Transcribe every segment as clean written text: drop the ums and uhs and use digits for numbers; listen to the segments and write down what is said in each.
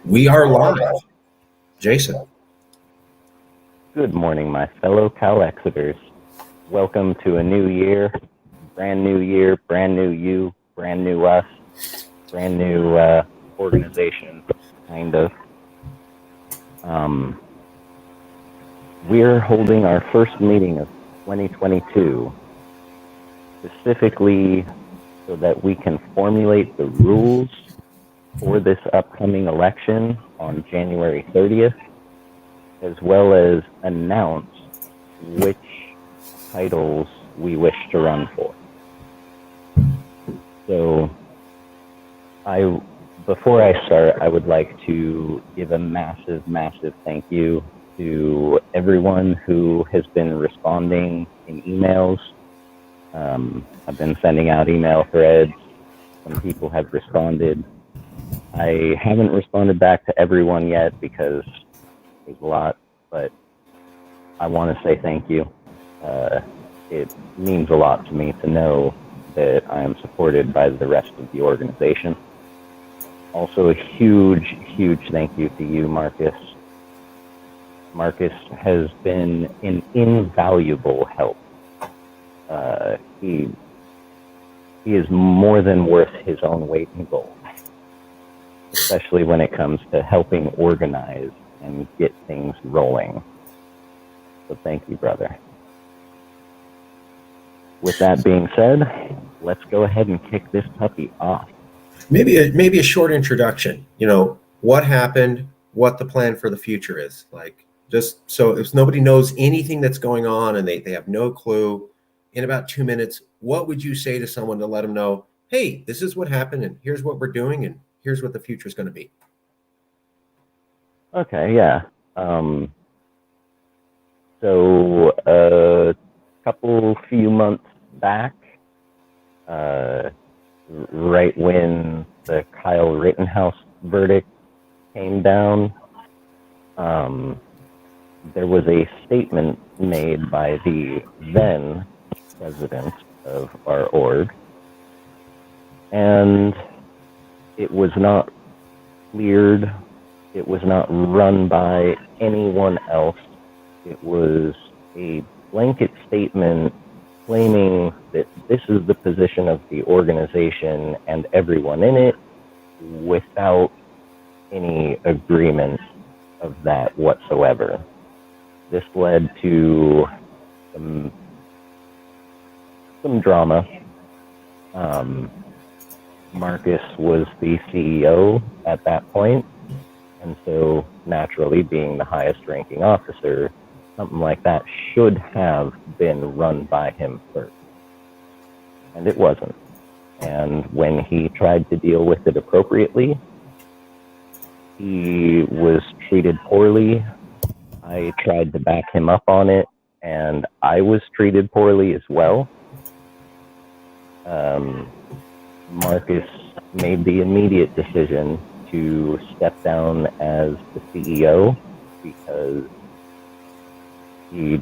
We are live. Jason. Good morning, my fellow Calexiters. Welcome to a new year, brand new you, brand new us, brand new organization, kind of. We're holding our first meeting of 2022, specifically so that we can formulate the rules for this upcoming election on January 30th, as well as announce which titles we wish to run for. So, before I start, I would like to give a massive thank you to everyone who has been responding in emails. I've been sending out email threads. Some people have responded. I haven't responded back to everyone yet because there's a lot, but I want to say thank you. It means a lot to me to know that I am supported by the rest of the organization. Also, a huge thank you to you, Marcus. Marcus has been an invaluable help. He is more than worth his own weight in gold, especially when it comes to helping organize and get things rolling. So thank you, brother. With that being said, let's go ahead and kick this puppy off. Maybe a short introduction. What happened, what the plan for the future is. Like, just so if nobody knows anything that's going on and they have no clue, in about 2 minutes, what would you say to someone to let them know, hey, this is what happened and here's what we're doing and here's what the future is going to be? Okay, yeah. So a few months back, right when the Kyle Rittenhouse verdict came down, there was a statement made by the then president of our org, and it was not cleared. It was not run by anyone else. It was a blanket statement claiming that this is the position of the organization and everyone in it, without any agreement of that whatsoever. This led to some drama. Marcus was the CEO at that point, and so naturally, being the highest ranking officer, something like that should have been run by him first. And it wasn't. And when he tried to deal with it appropriately, he was treated poorly. I tried to back him up on it, and I was treated poorly as well. Marcus made the immediate decision to step down as the CEO because he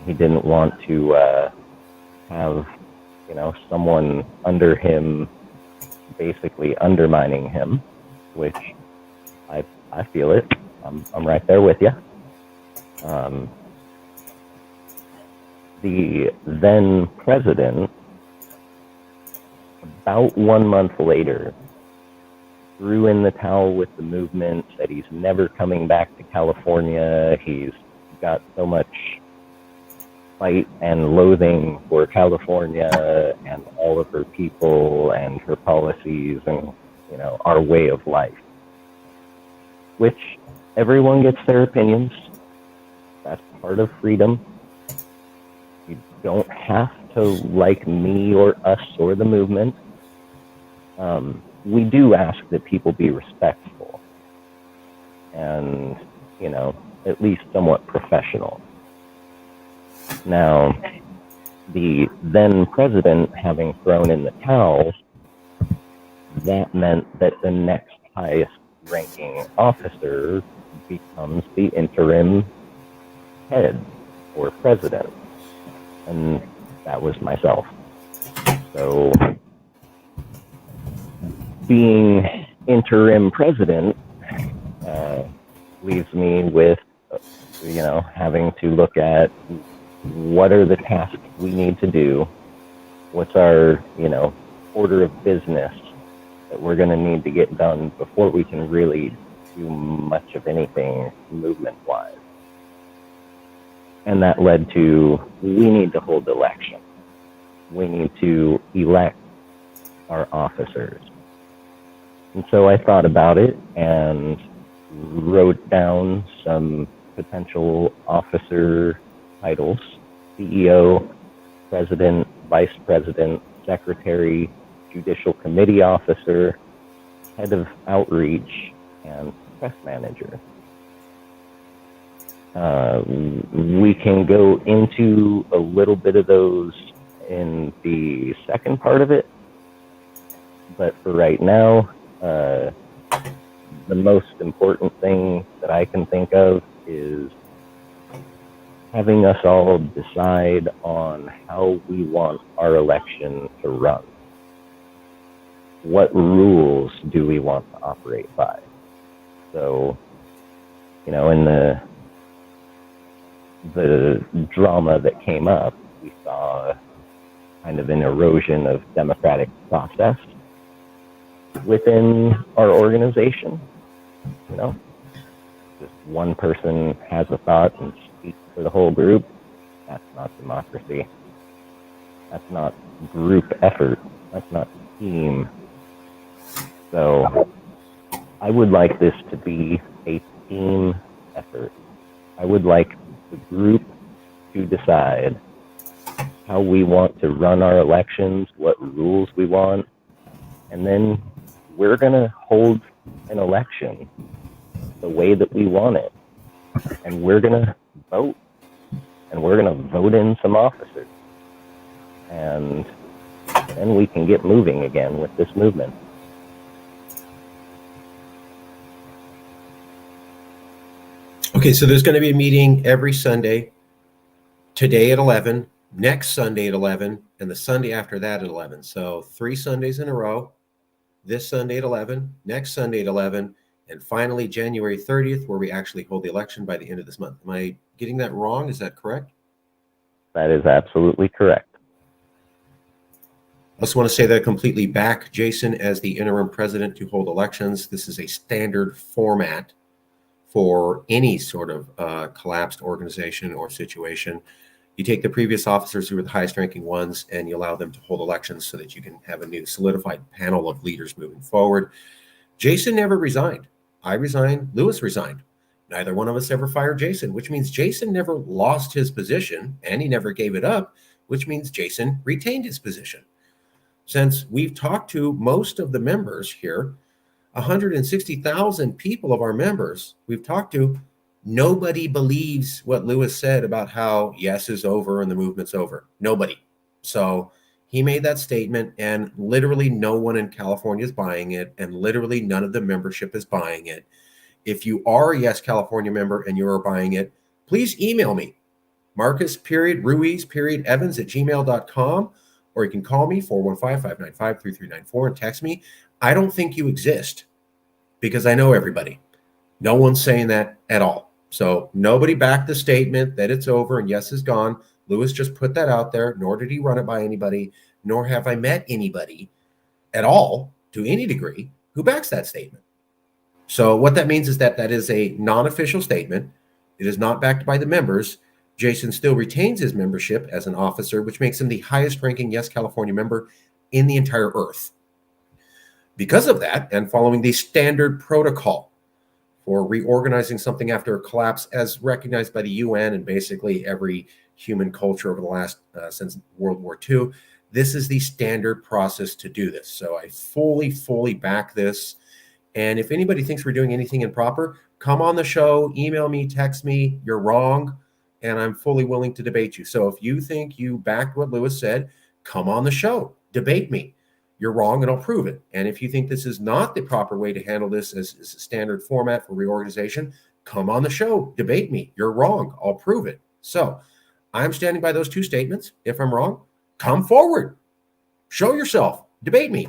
didn't want to have someone under him basically undermining him, which I feel it. I'm right there with you. The then president, about 1 month later, threw in the towel with the movement, said he's never coming back to California. He's got so much fight and loathing for California and all of her people and her policies and, our way of life. Which everyone gets their opinions. That's part of freedom. You don't have to like me or us or the movement. We do ask that people be respectful and, at least somewhat professional. Now, the then president having thrown in the towel, that meant that the next highest ranking officer becomes the interim head or president. And that was myself. So being interim president leaves me with, having to look at what are the tasks we need to do, what's our, order of business that we're going to need to get done before we can really do much of anything movement-wise. And that led to, we need to hold elections. We need to elect our officers. And so I thought about it and wrote down some potential officer titles: CEO, President, Vice President, Secretary, Judicial Committee Officer, Head of Outreach, and Press Manager. We can go into a little bit of those in the second part of it, but for right now, the most important thing that I can think of is having us all decide on how we want our election to run. What rules do we want to operate by? So, in the drama that came up, we saw kind of an erosion of democratic process within our organization. Just one person has a thought and speaks for the whole group. That's not democracy. That's not group effort. That's not team. So I would like this to be a team effort. I would like the group to decide how we want to run our elections, what rules we want, and then we're going to hold an election the way that we want it. And we're going to vote. And we're going to vote in some officers. And then we can get moving again with this movement. Okay, so there's going to be a meeting every Sunday, today at 11, next Sunday at 11, and the Sunday after that at 11. So 3 Sundays in a row, this Sunday at 11, next Sunday at 11, and finally January 30th, where we actually hold the election by the end of this month. Am I getting that wrong? Is that correct? That is absolutely correct. I also want to say that I completely back Jason as the interim president to hold elections. This is a standard format for any sort of collapsed organization or situation. You take the previous officers who were the highest ranking ones and you allow them to hold elections so that you can have a new solidified panel of leaders moving forward. Jason never resigned. I resigned. Lewis resigned. Neither one of us ever fired Jason, which means Jason never lost his position and he never gave it up, which means Jason retained his position. Since we've talked to most of the members here, 160,000 people of our members we've talked to, nobody believes what Lewis said about how yes is over and the movement's over. Nobody. So he made that statement and literally no one in California is buying it, and literally none of the membership is buying it. If you are a Yes California member and you are buying it, please email me, Marcus.Ruiz.Evans@gmail.com, or you can call me 415-595-3394 and text me. I don't think you exist because I know everybody. No one's saying that at all. So nobody backed the statement that it's over and yes is gone. Lewis just put that out there, nor did he run it by anybody, nor have I met anybody at all to any degree who backs that statement. So what that means is that that is a non-official statement. It is not backed by the members. Jason still retains his membership as an officer, which makes him the highest ranking Yes California member in the entire earth. Because of that, and following the standard protocol for reorganizing something after a collapse as recognized by the UN and basically every human culture over the last, since World War II, this is the standard process to do this. So I fully back this. And if anybody thinks we're doing anything improper, come on the show, email me, text me, you're wrong, and I'm fully willing to debate you. So if you think you backed what Lewis said, come on the show, debate me. You're wrong, and I'll prove it. And if you think this is not the proper way to handle this as a standard format for reorganization, come on the show, debate me. You're wrong, I'll prove it. So I'm standing by those 2 statements. If I'm wrong, come forward, show yourself, debate me,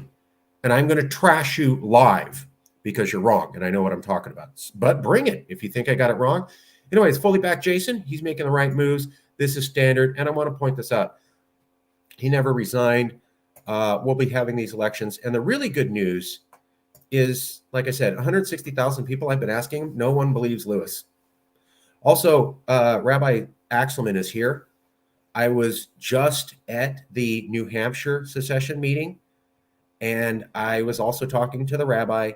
and I'm going to trash you live. because you're wrong, and I know what I'm talking about. But bring it if you think I got it wrong. Anyway, it's fully back Jason. He's making the right moves. This is standard, and I want to point this out. He never resigned. We'll be having these elections, and the really good news is, like I said, 160,000 people I've been asking. No one believes Lewis. Also, Rabbi Axelman is here. I was just at the New Hampshire secession meeting, and I was also talking to the rabbi,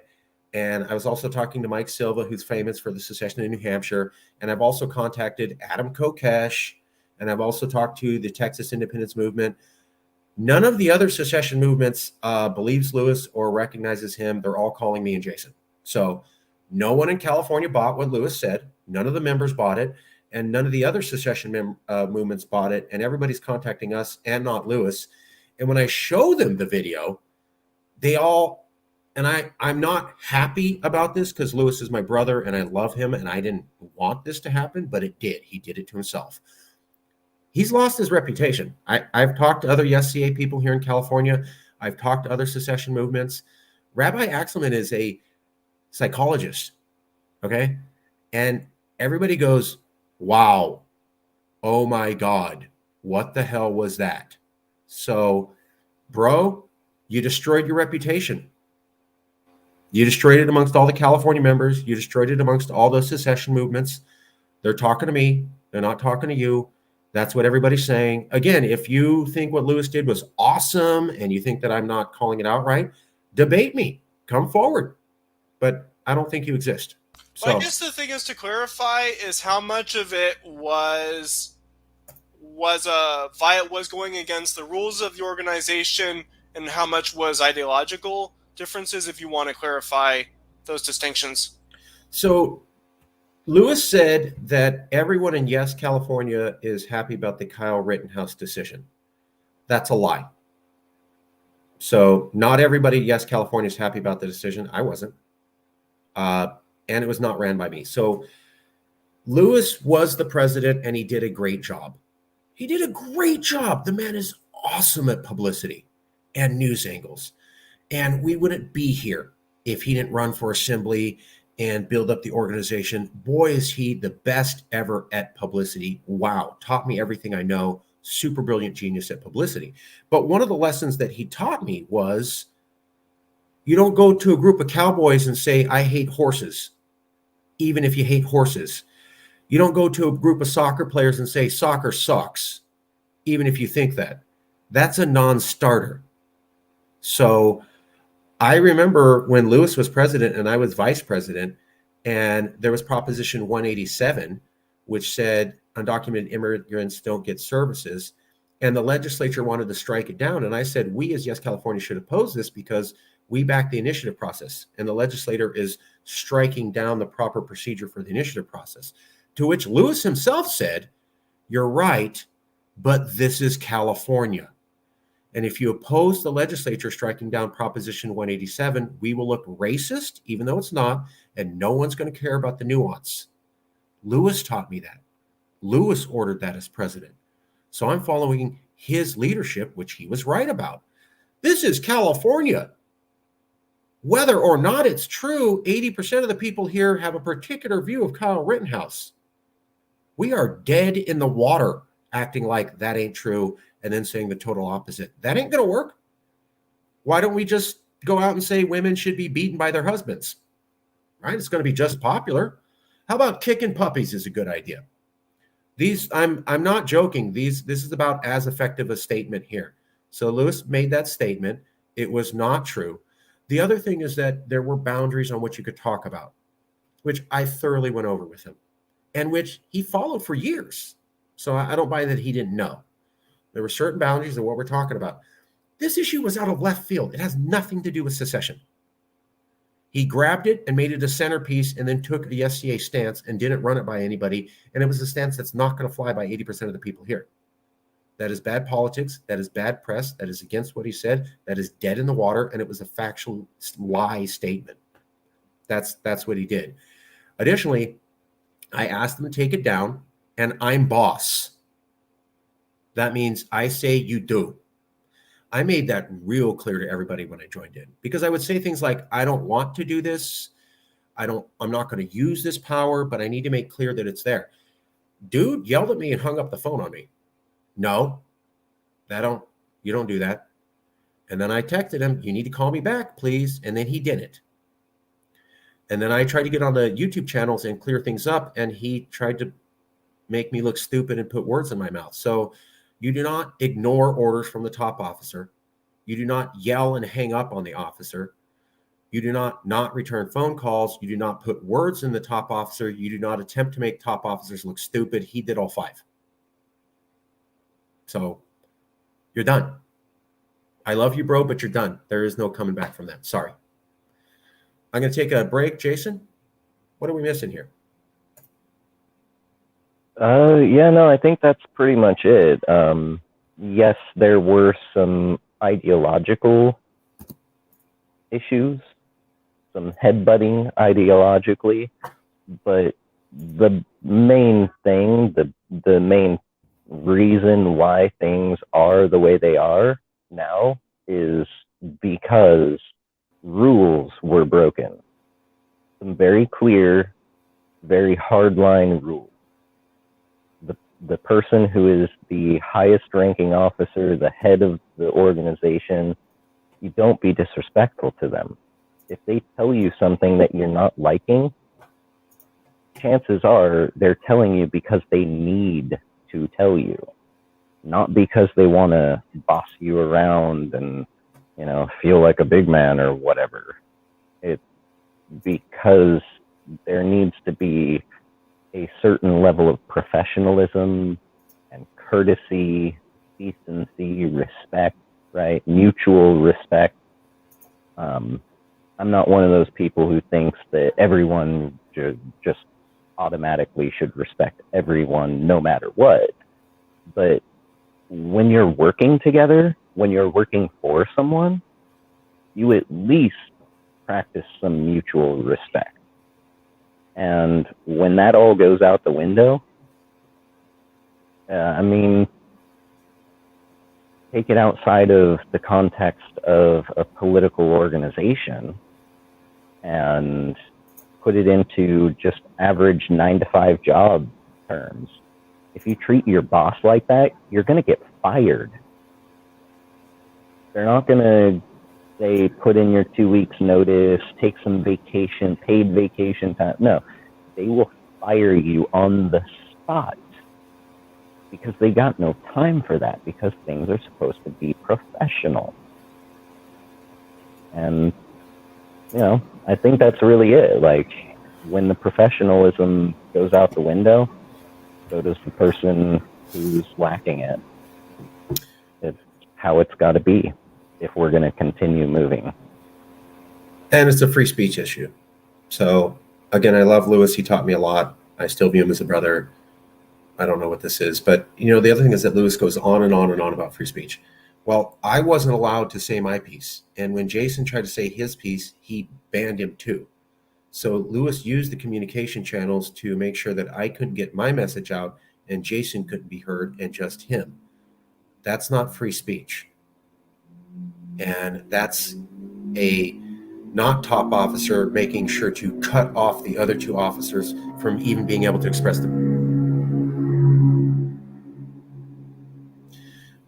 and I was also talking to Mike Silva, who's famous for the secession in New Hampshire, and I've also contacted Adam Kokesh, and I've also talked to the Texas Independence Movement. None of the other secession movements believes Lewis or recognizes him. They're all calling me and Jason. So no one in California bought what Lewis said. None of the members bought it, and none of the other secession movements bought it, and everybody's contacting us and not Lewis. And when I show them the video, they all, and I'm not happy about this because Lewis is my brother and I love him and I didn't want this to happen, but it did. He did it to himself. He's lost his reputation. I've talked to other YesCA people here in California. I've talked to other secession movements. Rabbi Axelman is a psychologist, okay? And everybody goes, wow, oh my God, what the hell was that? So, bro, you destroyed your reputation. You destroyed it amongst all the California members. You destroyed it amongst all the secession movements. They're talking to me. They're not talking to you. That's what everybody's saying. Again, if you think what Lewis did was awesome and you think that I'm not calling it out right, debate me. Come forward. But I don't think you exist. So well, I guess the thing is to clarify is how much of it was going against the rules of the organization and how much was ideological differences, if you want to clarify those distinctions. So Lewis said that everyone in Yes California is happy about the Kyle Rittenhouse decision. That's a lie. So not everybody at Yes California is happy about the decision. I wasn't. And it was not ran by me. So Lewis was the president and he did a great job. He did a great job. The man is awesome at publicity and news angles. And we wouldn't be here if he didn't run for assembly and build up the organization. Boy, is he the best ever at publicity. Wow. Taught me everything I know. Super brilliant genius at publicity. But one of the lessons that he taught me was you don't go to a group of cowboys and say, I hate horses, even if you hate horses. You don't go to a group of soccer players and say, soccer sucks, even if you think that. That's a non-starter. So I remember when Lewis was president and I was vice president, and there was Proposition 187, which said undocumented immigrants don't get services. And the legislature wanted to strike it down. And I said, we as Yes California should oppose this because we back the initiative process. And the legislator is striking down the proper procedure for the initiative process. To which Lewis himself said, you're right, but this is California. And if you oppose the legislature striking down Proposition 187, we will look racist, even though it's not, and no one's going to care about the nuance. Lewis taught me that. Lewis ordered that as president. So I'm following his leadership, which he was right about. This is California. Whether or not it's true, 80% of the people here have a particular view of Kyle Rittenhouse. We are dead in the water acting like that ain't true and then saying the total opposite. That ain't going to work. Why don't we just go out and say women should be beaten by their husbands? Right? It's going to be just popular. How about kicking puppies is a good idea. I'm not joking. This is about as effective a statement here. So Lewis made that statement. It was not true. The other thing is that there were boundaries on what you could talk about, which I thoroughly went over with him and which he followed for years. So I don't buy that he didn't know. There were certain boundaries of what we're talking about. This issue was out of left field. It has nothing to do with secession. He grabbed it and made it a centerpiece and then took the YesCA stance and didn't run it by anybody. And it was a stance that's not going to fly by 80% of the people here. That is bad politics. That is bad press. That is against what he said. That is dead in the water. And it was a factual lie statement. That's what he did. Additionally, I asked him to take it down, and I'm boss. That means I say you do. I made that real clear to everybody when I joined in, because I would say things like, I don't want to do this. I'm not going to use this power, but I need to make clear that it's there. Dude yelled at me and hung up the phone on me. No, you don't do that. And then I texted him, you need to call me back, please. And then he didn't. And then I tried to get on the YouTube channels and clear things up, and he tried to make me look stupid and put words in my mouth. So you do not ignore orders from the top officer. You do not yell and hang up on the officer. You do not return phone calls. You do not put words in the top officer. You do not attempt to make top officers look stupid. He did all 5. So you're done. I love you, bro, but you're done. There is no coming back from that. Sorry. I'm going to take a break. Jason, what are we missing here? Yeah, no, I think that's pretty much it. Yes, there were some ideological issues, some headbutting ideologically, but the main thing, the main reason why things are the way they are now is because rules were broken. Some very clear, very hardline rules. The person who is the highest ranking officer, the head of the organization, you don't be disrespectful to them. If they tell you something that you're not liking, chances are they're telling you because they need to tell you, not because they want to boss you around and, feel like a big man or whatever. It's because there needs to be a certain level of professionalism and courtesy, decency, respect, right? Mutual respect. I'm not one of those people who thinks that everyone just automatically should respect everyone no matter what. But when you're working together, when you're working for someone, you at least practice some mutual respect. And when that all goes out the window, take it outside of the context of a political organization and put it into just average 9-to-5 job terms. If you treat your boss like that, you're going to get fired. They're not going to say, put in your 2 weeks notice, take some vacation, paid vacation time. No, they will fire you on the spot because they got no time for that, because things are supposed to be professional. And, I think that's really it. Like, when the professionalism goes out the window, so does the person who's lacking it. It's how it's got to be if we're going to continue moving. And it's a free speech issue. So, again, I love Lewis. He taught me a lot. I still view him as a brother. I don't know what this is. But, the other thing is that Lewis goes on and on and on about free speech. Well, I wasn't allowed to say my piece. And when Jason tried to say his piece, he banned him too. So Lewis used the communication channels to make sure that I couldn't get my message out and Jason couldn't be heard, and just him. That's not free speech. And that's a not top officer making sure to cut off the other 2 officers from even being able to express them.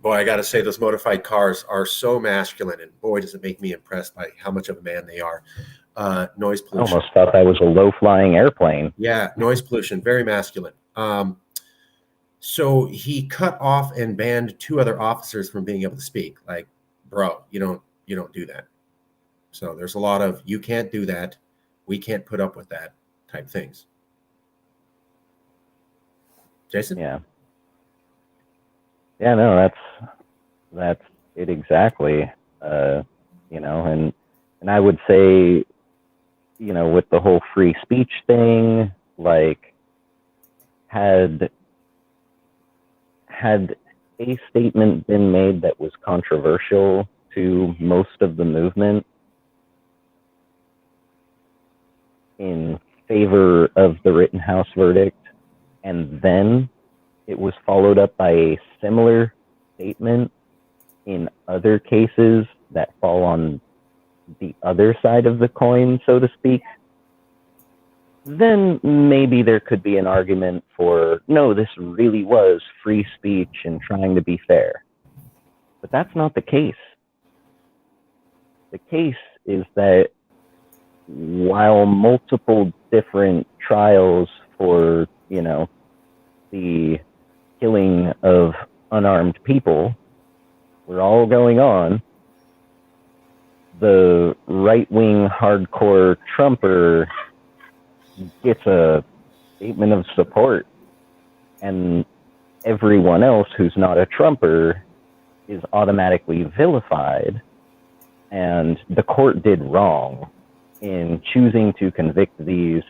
Boy, I got to say, those modified cars are so masculine, and boy, does it make me impressed by how much of a man they are. Noise pollution. I almost thought that was a low-flying airplane. Yeah, noise pollution, very masculine. So he cut off and banned 2 other officers from being able to speak. Like, bro, you don't do that. So there's a lot of, you can't do that, we can't put up with that type things. Jason? Yeah, no, that's it exactly. And I would say, with the whole free speech thing, like, had a statement been made that was controversial to most of the movement in favor of the Rittenhouse verdict, and then it was followed up by a similar statement in other cases that fall on the other side of the coin, so to speak, then maybe there could be an argument for, no, this really was free speech and trying to be fair. But that's not the case. The case is that while multiple different trials for, the killing of unarmed people were all going on, the right-wing hardcore Trumper gets a statement of support, and everyone else who's not a Trumper is automatically vilified, and the court did wrong in choosing to convict these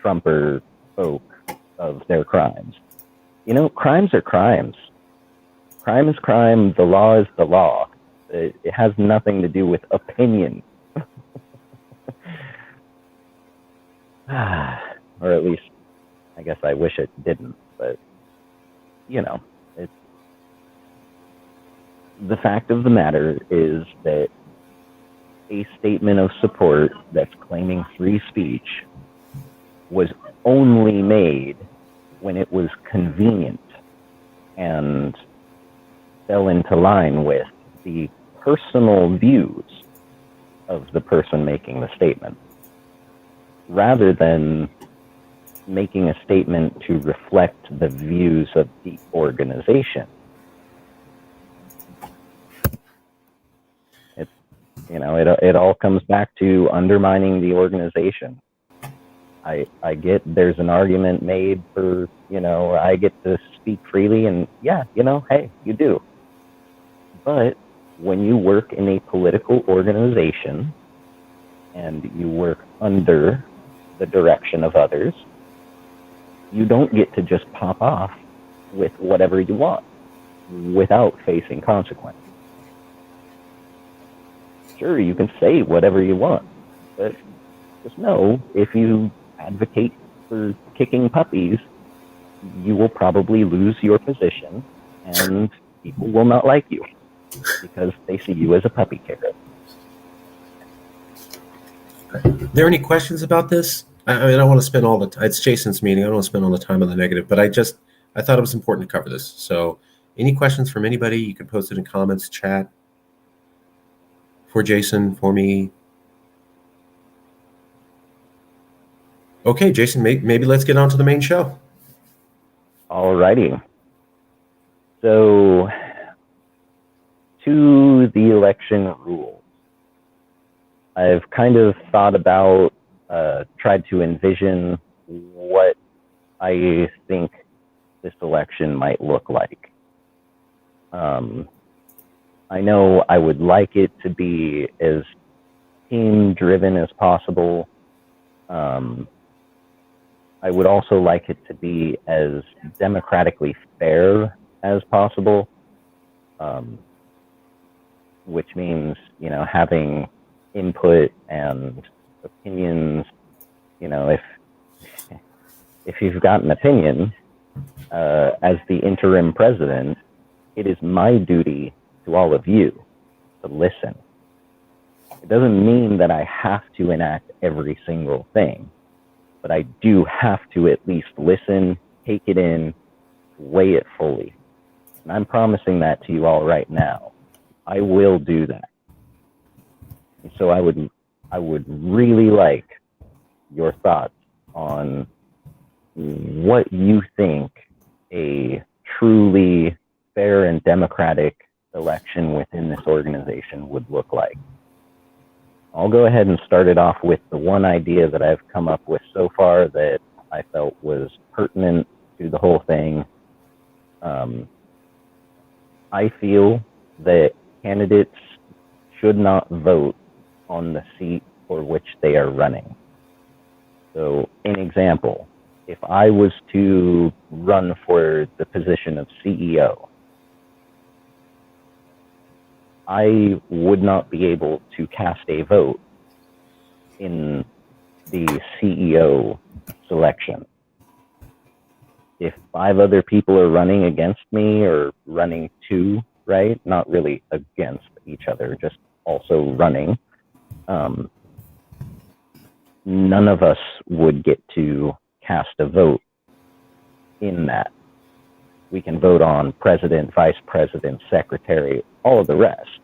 Trumper folk of their crimes. Crimes are crimes. Crime is crime. The law is the law. It has nothing to do with opinion. Or at least, I guess I wish it didn't. But, it's, the fact of the matter is that a statement of support that's claiming free speech was only made when it was convenient and fell into line with the personal views of the person making the statement, rather than making a statement to reflect the views of the organization. It all comes back to undermining the organization. I get there's an argument made for, I get to speak freely, and yeah, hey, you do. But when you work in a political organization and you work under the direction of others, you don't get to just pop off with whatever you want without facing consequences. Sure, you can say whatever you want, but just know if you advocate for kicking puppies, you will probably lose your position and people will not like you because they see you as a puppy kicker. Are there any questions about this? I don't want to spend all the time. It's Jason's meeting. I don't want to spend all the time on the negative, but I thought it was important to cover this. So any questions from anybody, you can post it in comments, chat. For Jason, for me. Okay, Jason, maybe let's get on to the main show. Alrighty. So, to the election rules. I've kind of thought about, tried to envision what I think this election might look like. I know I would like it to be as team-driven as possible. I would also like it to be as democratically fair as possible, which means, having input and opinions. If you've got an opinion, as the interim president, it is my duty to all of you to listen. It doesn't mean that I have to enact every single thing, but I do have to at least listen, take it in, weigh it fully. And I'm promising that to you all right now. I will do that. And so I would really like your thoughts on what you think a truly fair and democratic election within this organization would look like. I'll go ahead and start it off with the one idea that I've come up with so far that I felt was pertinent to the whole thing. I feel that candidates should not vote on the seat for which they are running. So, an example, if I was to run for the position of CEO, I would not be able to cast a vote in the CEO selection. If 5 other people are running against me or running to right? Not really against each other, just also running. None of us would get to cast a vote in that. We can vote on president, vice president, secretary, all of the rest,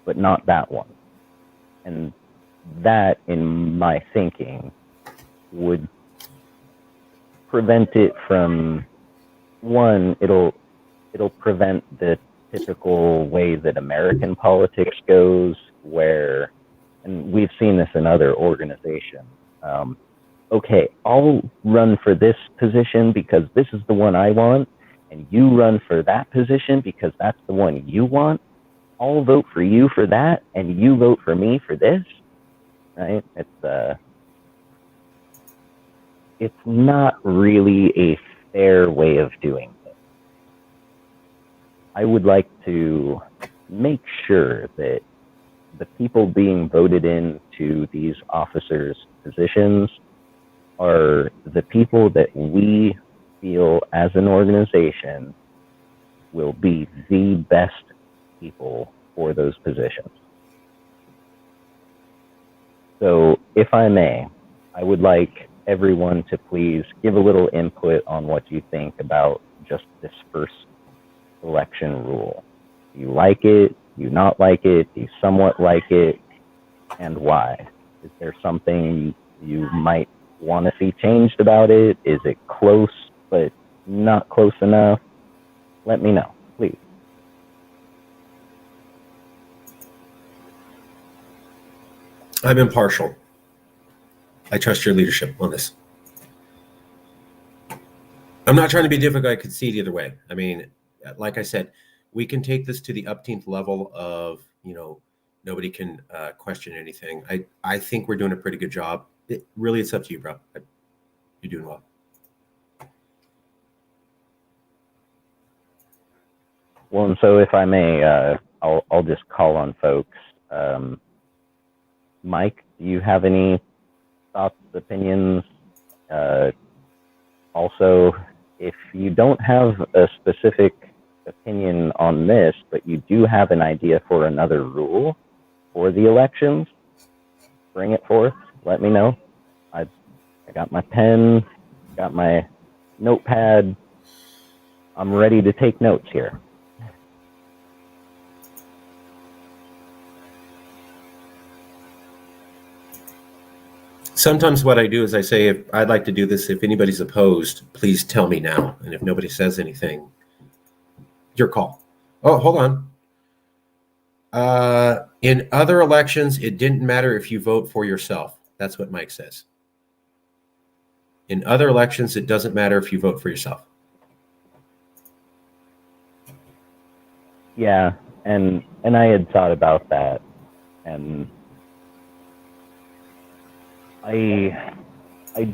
but not that one. And that, in my thinking, would prevent it from, one, it'll prevent the typical way that American politics goes, where, and we've seen this in other organizations, okay, I'll run for this position because this is the one I want, and you run for that position because that's the one you want. I'll vote for you for that, and you vote for me for this, right? It's not really a fair way of doing things. I would like to make sure that the people being voted into these officers' positions are the people that we feel as an organization will be the best people for those positions. So if I may, I would like everyone to please give a little input on what you think about just this first election rule. Do you like it? Do you not like it? Do you somewhat like it? And why? Is there something you might want to see changed about it? Is it close but not close enough? Let me know, please. I'm impartial. I trust your leadership on this. I'm not trying to be difficult. I could see it either way. I mean, like I said, we can take this to the upteenth level of, nobody can question anything. I think we're doing a pretty good job. It's up to you, bro. You're doing well. Well, and so if I may, I'll just call on folks. Mike, do you have any thoughts, opinions? Also, if you don't have a specific opinion on this, but you do have an idea for another rule for the elections, bring it forth. Let me know. I got my pen, got my notepad. I'm ready to take notes here. Sometimes what I do is I say, if I'd like to do this, if anybody's opposed, please tell me now. And if nobody says anything, your call. Oh, hold on. In other elections, it didn't matter if you vote for yourself. That's what Mike says. In other elections, it doesn't matter if you vote for yourself. Yeah, and I had thought about that, and I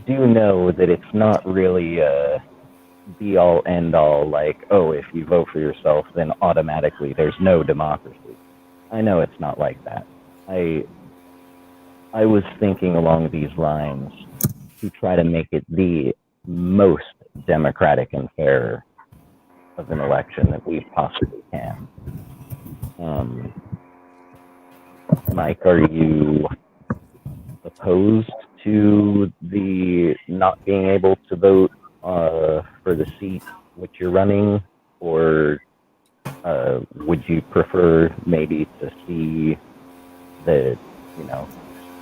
do know that it's not really a be all end all, like, oh, if you vote for yourself, then automatically there's no democracy. I know it's not like that. I was thinking along these lines to try to make it the most democratic and fair of an election that we possibly can. Mike, are you opposed to the not being able to vote for the seat which you're running, or would you prefer maybe to see that,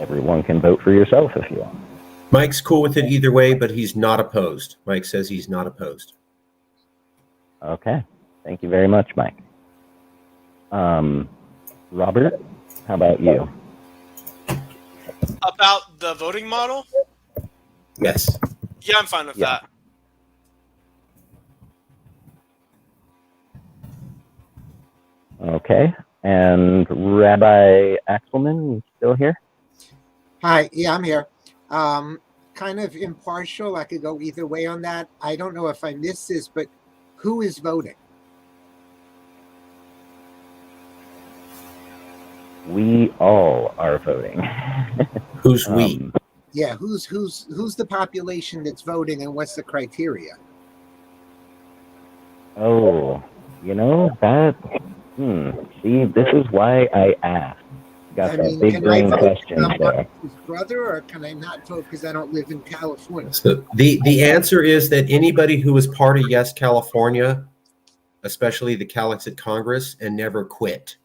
everyone can vote for yourself if you want? Mike's cool with it either way, but he's not opposed. Mike says he's not opposed. Okay. Thank you very much, Mike. Robert, how about you? About the voting model? Yes. Yeah, I'm fine with that. Okay. And Rabbi Axelman, you still here? Hi, yeah, I'm here. Kind of impartial. I could go either way on that. I don't know if I missed this, but who is voting? We all are voting. Who's we? Yeah, who's the population that's voting, and what's the criteria? Oh, That, see, this is why I asked. Got that big can I brain vote question for there. his brother, or can I not vote because I don't live in California? So the answer is that anybody who was part of Yes California, especially the Calexit Congress, and never quit.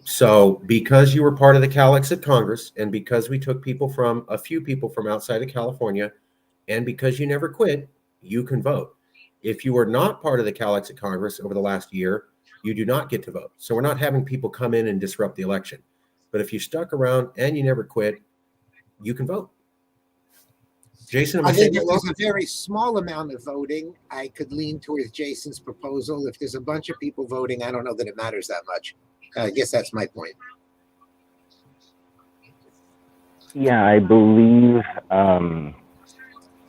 So because you were part of the Calexit Congress, and because we took a few people from outside of California, and because you never quit, you can vote. If you were not part of the Calexit Congress over the last year, you do not get to vote. So we're not having people come in and disrupt the election. But if you stuck around and you never quit, you can vote. Jason, am I I saying think that if well? there's a very small amount of voting, I could lean towards Jason's proposal. If there's a bunch of people voting, I don't know that it matters that much. I guess that's my point. Yeah, I believe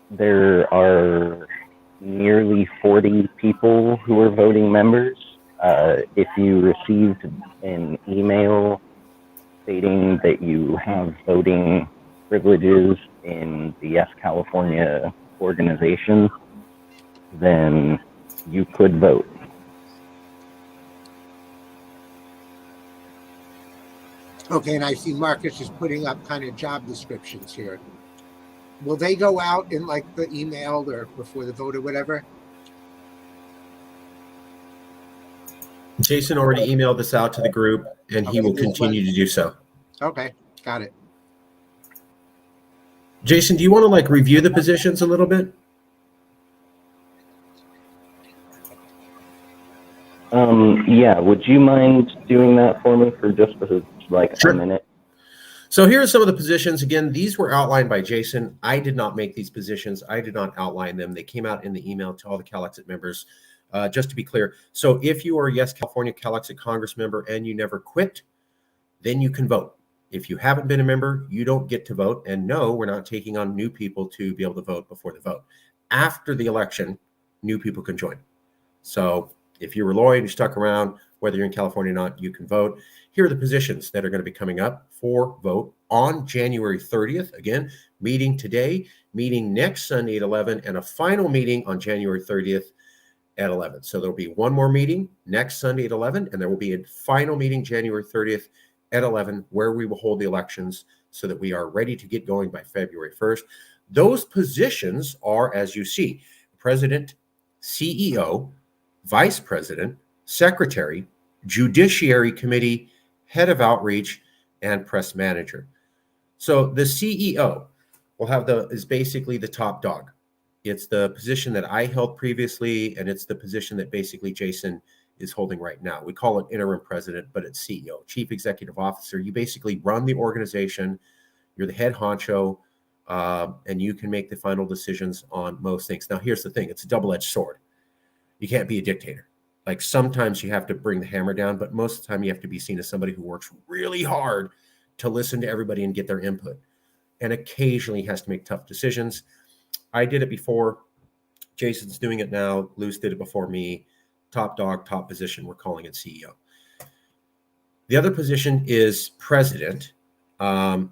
there are nearly 40 people who are voting members. If you received an email stating that you have voting privileges in the Yes California organization, then you could vote. Okay, and I see Marcus is putting up kind of job descriptions here. Will they go out in like the email or before the vote or whatever? Jason already emailed this out to the group, and he Okay, will this continue to do so. Okay, got it. Jason, do you want to review the positions a little bit? Yeah, would you mind doing that for me for just Sure. a minute? So here are some of the positions. Again, these were outlined by Jason. I did not make these positions. I did not outline them. They came out in the email to all the Calexit members. Just to be clear, so if you are a Yes California Calexit Congress member and you never quit, then you can vote. If you haven't been a member, you don't get to vote. And no, we're not taking on new people to be able to vote before the vote. After the election, new people can join. So if you were loyal and you stuck around, whether you're in California or not, you can vote. Here are the positions that are going to be coming up for vote on January 30th. Again, meeting today, meeting next Sunday at 11, and a final meeting on January 30th at 11. So there'll be one more meeting next Sunday at 11, and there will be a final meeting January 30th at 11, where we will hold the elections so that we are ready to get going by February 1st. Those positions are, as you see, President, CEO, Vice President, Secretary, Judiciary Committee, Head of Outreach, and Press Manager. So the CEO is basically the top dog. It's the position that I held previously, and it's the position that basically Jason is holding right now. We call it Interim President, but it's CEO, Chief Executive Officer. You basically run the organization. You're the head honcho, and you can make the final decisions on most things. Now, here's the thing. It's a double-edged sword. You can't be a dictator. Sometimes you have to bring the hammer down, but most of the time you have to be seen as somebody who works really hard to listen to everybody and get their input, and occasionally has to make tough decisions. I did it before. Jason's doing it now. Luce did it before me. Top dog, top position. We're calling it CEO. The other position is president. Now,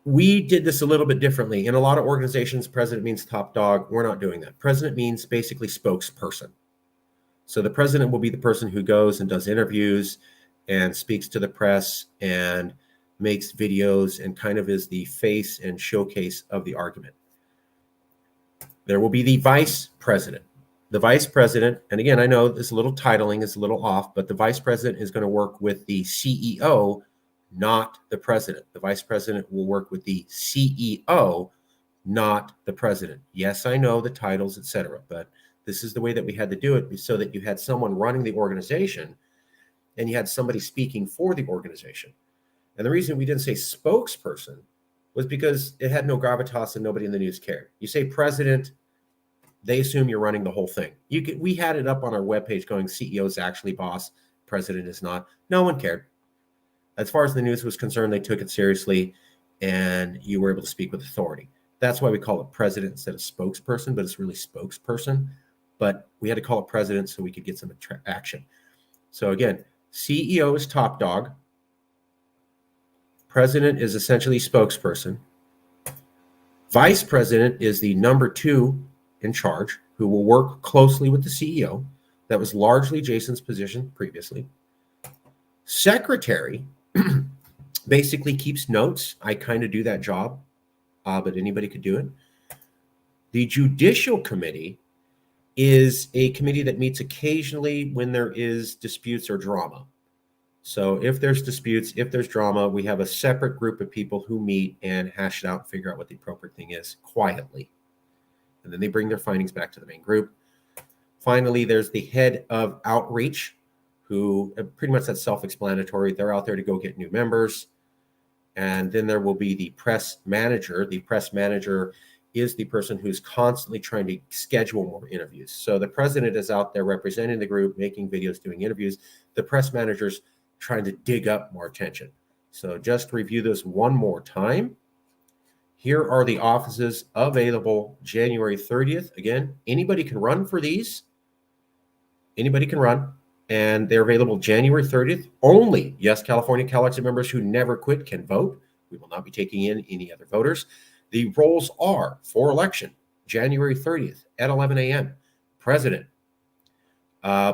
we did this a little bit differently. In a lot of organizations, president means top dog. We're not doing that. President means basically spokesperson. So the president will be the person who goes and does interviews and speaks to the press and makes videos and kind of is the face and showcase of the argument. There will be the vice president. The vice president, and again, I know this little titling is a little off, but the vice president is going to work with the CEO, not the president. The vice president will work with the CEO, not the president. Yes, I know the titles, etc., but this is the way that we had to do it, so that you had someone running the organization and you had somebody speaking for the organization. And the reason we didn't say spokesperson was because it had no gravitas and nobody in the news cared. You say president, they assume you're running the whole thing. We had it up on our webpage going, CEO is actually boss, president is not. No one cared. As far as the news was concerned, they took it seriously, and you were able to speak with authority. That's why we call it president instead of spokesperson, but it's really spokesperson. But we had to call it president so we could get some action. So again, CEO is top dog. President is essentially spokesperson. Vice president is the number two in charge, who will work closely with the CEO. That was largely Jason's position previously. Secretary basically keeps notes. I kind of do that job, but anybody could do it. The Judicial Committee is a committee that meets occasionally when there is disputes or drama. So if there's disputes, if there's drama, we have a separate group of people who meet and hash it out and figure out what the appropriate thing is quietly. And then they bring their findings back to the main group. Finally, there's the head of outreach, who pretty much that's self-explanatory. They're out there to go get new members. And then there will be the press manager. The press manager is the person who's constantly trying to schedule more interviews. So the president is out there representing the group, making videos, doing interviews. The press manager's trying to dig up more attention. So just to review this one more time, here are the offices available January 30th. Again, anybody can run for these. Anybody can run. And they're available January 30th. Only California Calexiters members who never quit can vote. We will not be taking in any other voters. The roles are for election, January 30th at 11 a.m. President,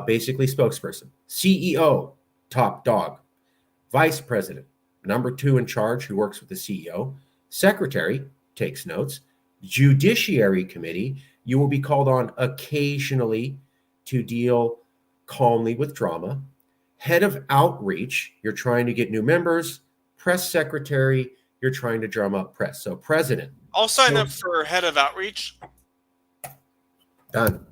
basically spokesperson. CEO, top dog. Vice president, number 2 in charge, who works with the CEO. Secretary, takes notes. Judiciary Committee, you will be called on occasionally to deal calmly with drama. Head of outreach, you're trying to get new members. Press secretary, you're trying to drum up press. So president. I'll sign up for head of outreach. Done.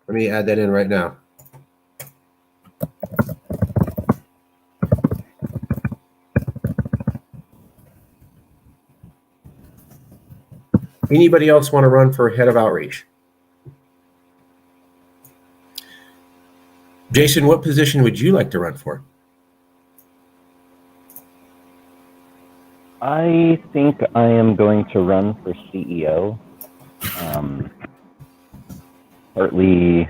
Let me add that in right now. Anybody else want to run for head of outreach? Jason, what position would you like to run for? I think I am going to run for CEO, partly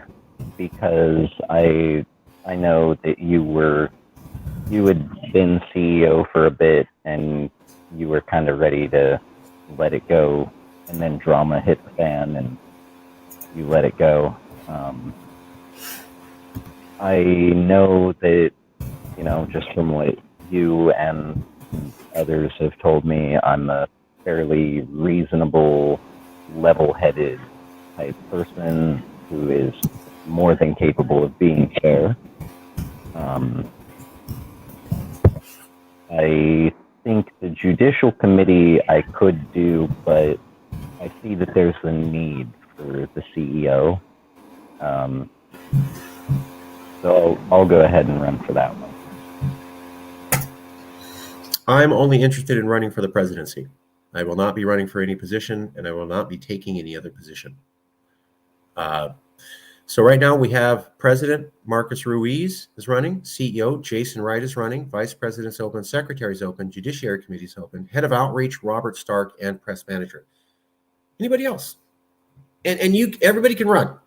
because I know that you had been CEO for a bit and you were kind of ready to let it go, and then drama hit the fan and you let it go. I know that, just from what you and others have told me, I'm a fairly reasonable, level-headed type person who is more than capable of being fair. I think the Judicial Committee I could do, but I see that there's a need for the CEO. So I'll go ahead and run for that one. I'm only interested in running for the presidency. I will not be running for any position, and I will not be taking any other position. So right now we have President Marcus Ruiz is running, CEO Jason Wright is running, Vice President's open, Secretary's open, Judiciary Committee's open, Head of Outreach Robert Stark, and Press Manager. Anybody else? And everybody can run.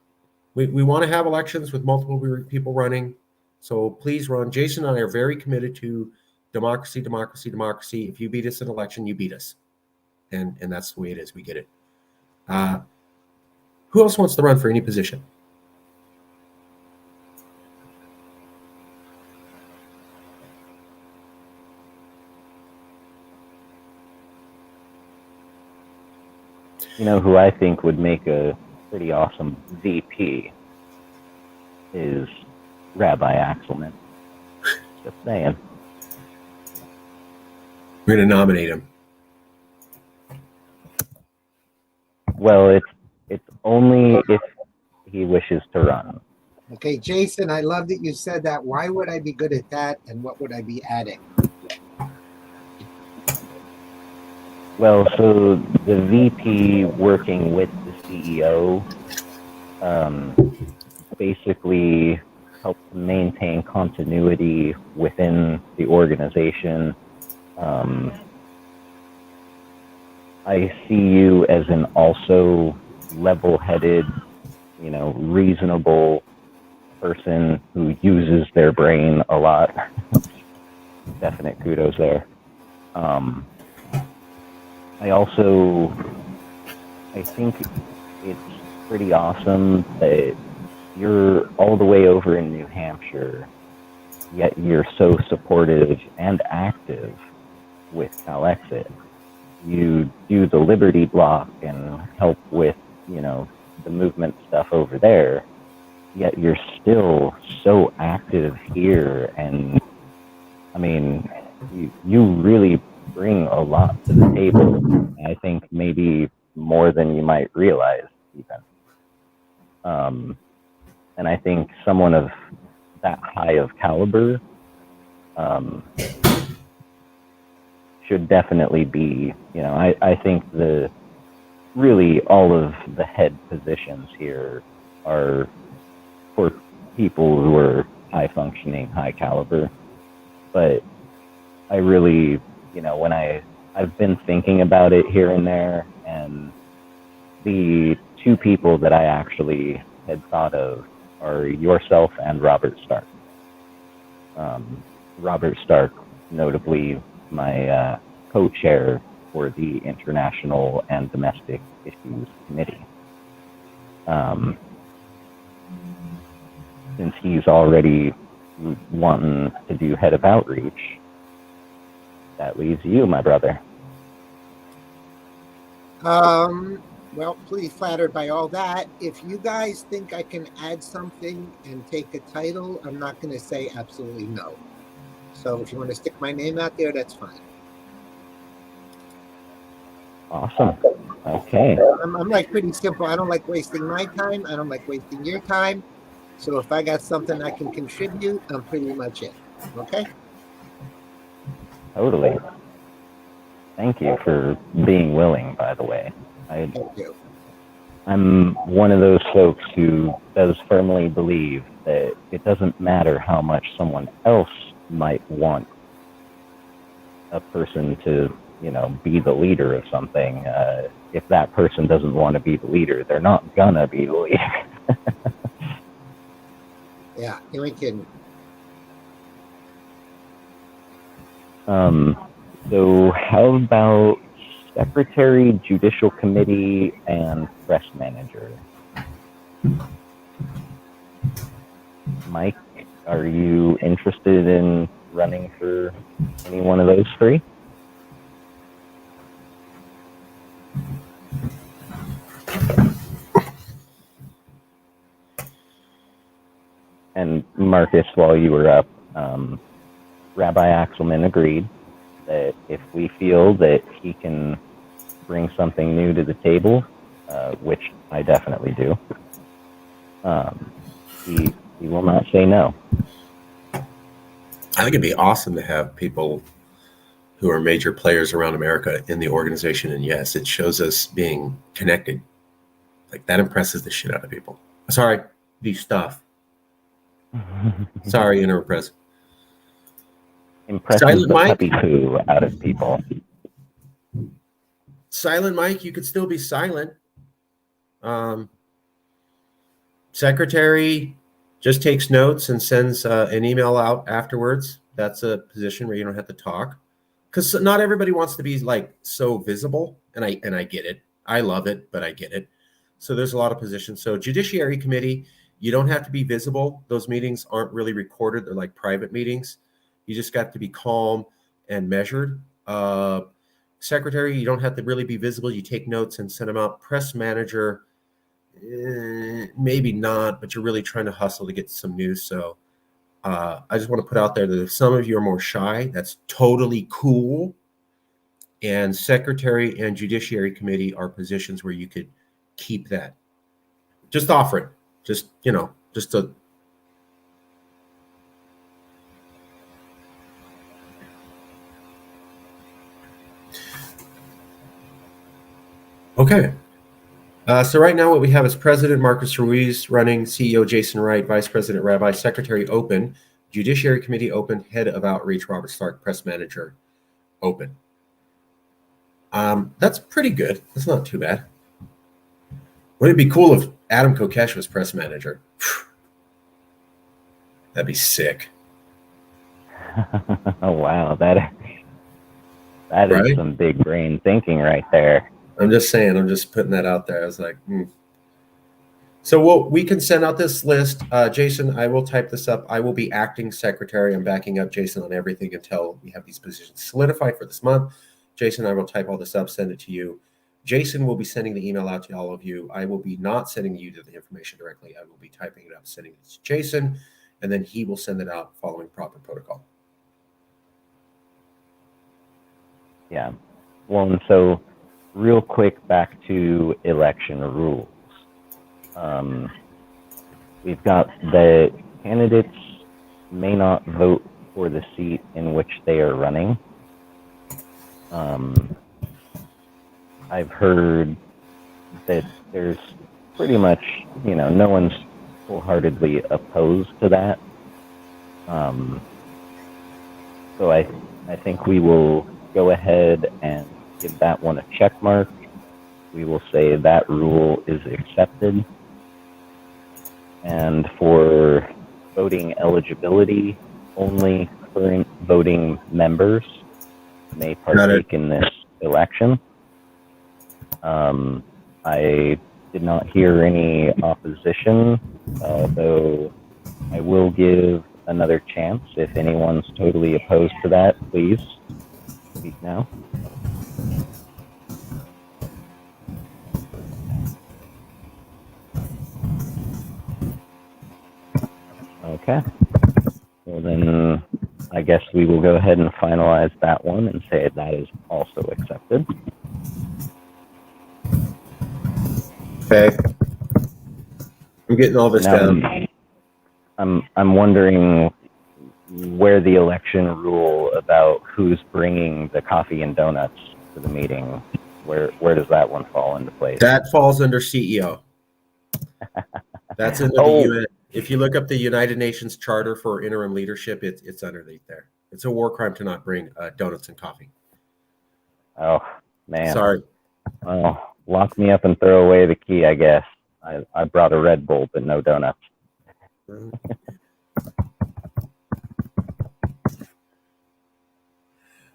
We want to have elections with multiple people running, so please run. Jason and I are very committed to democracy, democracy, democracy. If you beat us in an election, you beat us. And that's the way it is. We get it. Who else wants to run for any position? Who I think would make a pretty awesome VP is Rabbi Axelman. Just saying. We're going to nominate him. Well, it's only if he wishes to run. Okay, Jason, I love that you said that. Why would I be good at that, and what would I be adding? Well, so the VP working with the CEO basically helps maintain continuity within the organization. I see you as an also level-headed, reasonable person who uses their brain a lot. Definite kudos there. I think it's pretty awesome that you're all the way over in New Hampshire, yet you're so supportive and active with Calexit. You do the Liberty Block and help with, the movement stuff over there, yet you're still so active here. And I mean, you really bring a lot to the table. I think maybe more than you might realize even. And I think someone of that high of caliber should definitely be, I think really all of the head positions here are for people who are high functioning, high caliber. But I really, when I've been thinking about it here and there, and the two people that I actually had thought of are yourself and Robert Stark. Robert Stark, notably my co-chair for the International and Domestic Issues Committee. Since he's already wanting to do head of outreach, that leaves you, my brother. Well, pretty flattered by all that. If you guys think I can add something and take a title, I'm not going to say absolutely no. So if you want to stick my name out there, that's fine. Awesome. Okay. I'm like pretty simple. I don't like wasting my time. I don't like wasting your time. So if I got something I can contribute, I'm pretty much it. Okay? Totally. Thank you for being willing, by the way. Thank you. I'm one of those folks who does firmly believe that it doesn't matter how much someone else might want a person to, be the leader of something. If that person doesn't want to be the leader, they're not gonna be the leader. Yeah, you ain't kidding. So how about Secretary, Judicial Committee, and Press Manager? Mike, are you interested in running for any one of those three? And Marcus, while you were up, Rabbi Axelman agreed that if we feel that he can bring something new to the table, which I definitely do, he will not say no. I think it'd be awesome to have people who are major players around America in the organization. And yes, it shows us being connected. Like, that impresses the shit out of people. Sorry, the stuff. Sorry, Interim President. Impresses Silent the Mike? puppy poo out of people. Silent Mike, you could still be silent. Secretary just takes notes and sends an email out afterwards. That's a position where you don't have to talk, because not everybody wants to be like so visible, and I get it. I love it, but I get it. So there's a lot of positions. So Judiciary Committee, you don't have to be visible. Those meetings aren't really recorded. They're like private meetings. You just got to be calm and measured. Secretary, you don't have to really be visible. You take notes and send them out. Press Manager, maybe not, but you're really trying to hustle to get some news. So I just want to put out there that if some of you are more shy, that's totally cool. And Secretary and Judiciary Committee are positions where you could keep that. Just offer it. Just to. Okay. So right now what we have is President Marcus Ruiz running, CEO Jason Wright, Vice President Rabbi, Secretary open, Judiciary Committee open, Head of Outreach Robert Stark, Press Manager open. That's pretty good. That's not too bad. Wouldn't it be cool if Adam Kokesh was Press Manager? That'd be sick. Oh, wow. That right? Is some big brain thinking right there. I'm just saying, I'm just putting that out there. I was like, So we can send out this list. Jason, I will type this up. I will be acting secretary. I'm backing up Jason on everything until we have these positions solidified for this month. Jason, I will type all this up, send it to you. Jason will be sending the email out to all of you. I will be not sending you the information directly. I will be typing it up, sending it to Jason, and then he will send it out following proper protocol. Yeah. Well, and so real quick, back to election rules. We've got the candidates may not vote for the seat in which they are running. I've heard that there's pretty much, no one's wholeheartedly opposed to that. So I think we will go ahead and give that one a check mark. We will say that rule is accepted. And for voting eligibility, only current voting members may partake in this election. I did not hear any opposition, though I will give another chance. If anyone's totally opposed to that, please speak now. Okay. Well, then I guess we will go ahead and finalize that one and say that is also accepted. Okay. I'm getting all this down. I'm wondering where the election rule about who's bringing the coffee and donuts to the meeting, where does that one fall into place? That falls under CEO. That's in the UN. If you look up the United Nations Charter for Interim Leadership, it's underneath there. It's a war crime to not bring donuts and coffee. Oh, man. Sorry. Well, lock me up and throw away the key, I guess. I brought a Red Bull, but no donuts.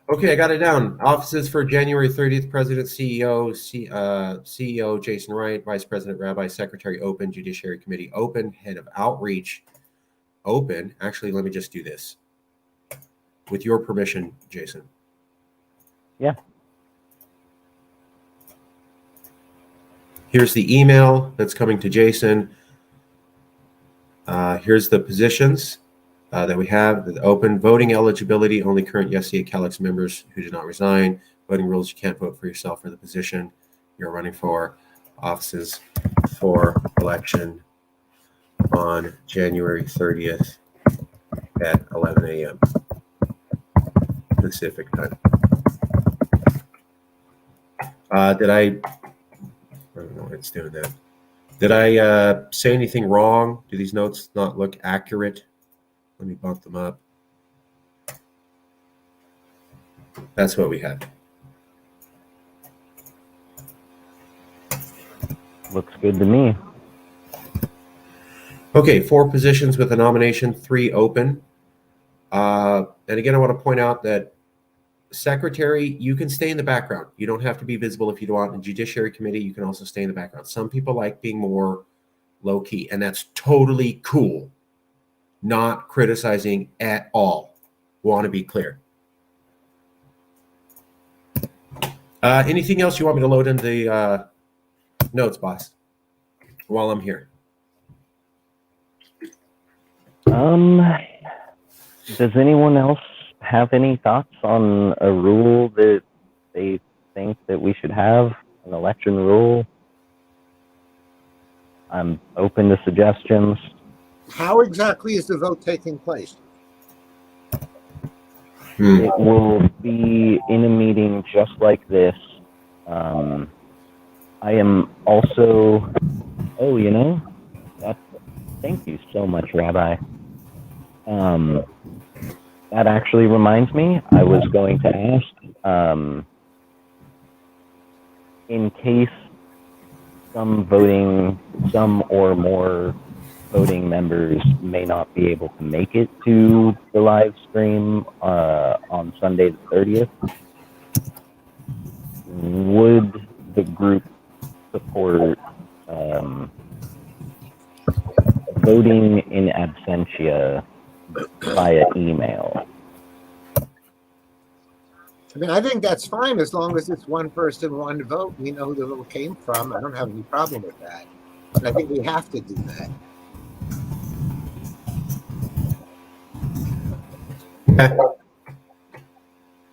Okay, I got it down. Offices for January 30th, President, CEO, CEO Jason Wright, Vice President, Rabbi, Secretary, open, Judiciary Committee, open, Head of Outreach, open. Actually, let me just do this. With your permission, Jason. Yeah. Here's the email that's coming to Jason. Here's the positions that we have. The open voting eligibility, only current YesCA Calex members who did not resign. Voting rules, you can't vote for yourself for the position you're running for. Offices for election on January 30th at 11 a.m. Pacific time. I don't know why it's doing that. Did I say anything wrong? Do these notes not look accurate? Let me bump them up. That's what we have. Looks good to me. Okay, 4 positions with a nomination, 3 open. And again, I want to point out that Secretary, you can stay in the background. You don't have to be visible if you don't want. In Judiciary Committee, you can also stay in the background. Some people like being more low-key, and that's totally cool. Not criticizing at all. Want to be clear. Anything else you want me to load in the notes, boss, while I'm here? Does anyone else have any thoughts on a rule that they think that we should have, an election rule? I'm open to suggestions. How exactly is the vote taking place? It will be in a meeting just like this. I am also, thank you so much, Rabbi. That actually reminds me, I was going to ask, in case some or more voting members may not be able to make it to the live stream on Sunday the 30th, would the group support voting in absentia via email. I mean, I think that's fine as long as it's one person, one vote. We know who the vote came from. I don't have any problem with that. And I think we have to do that.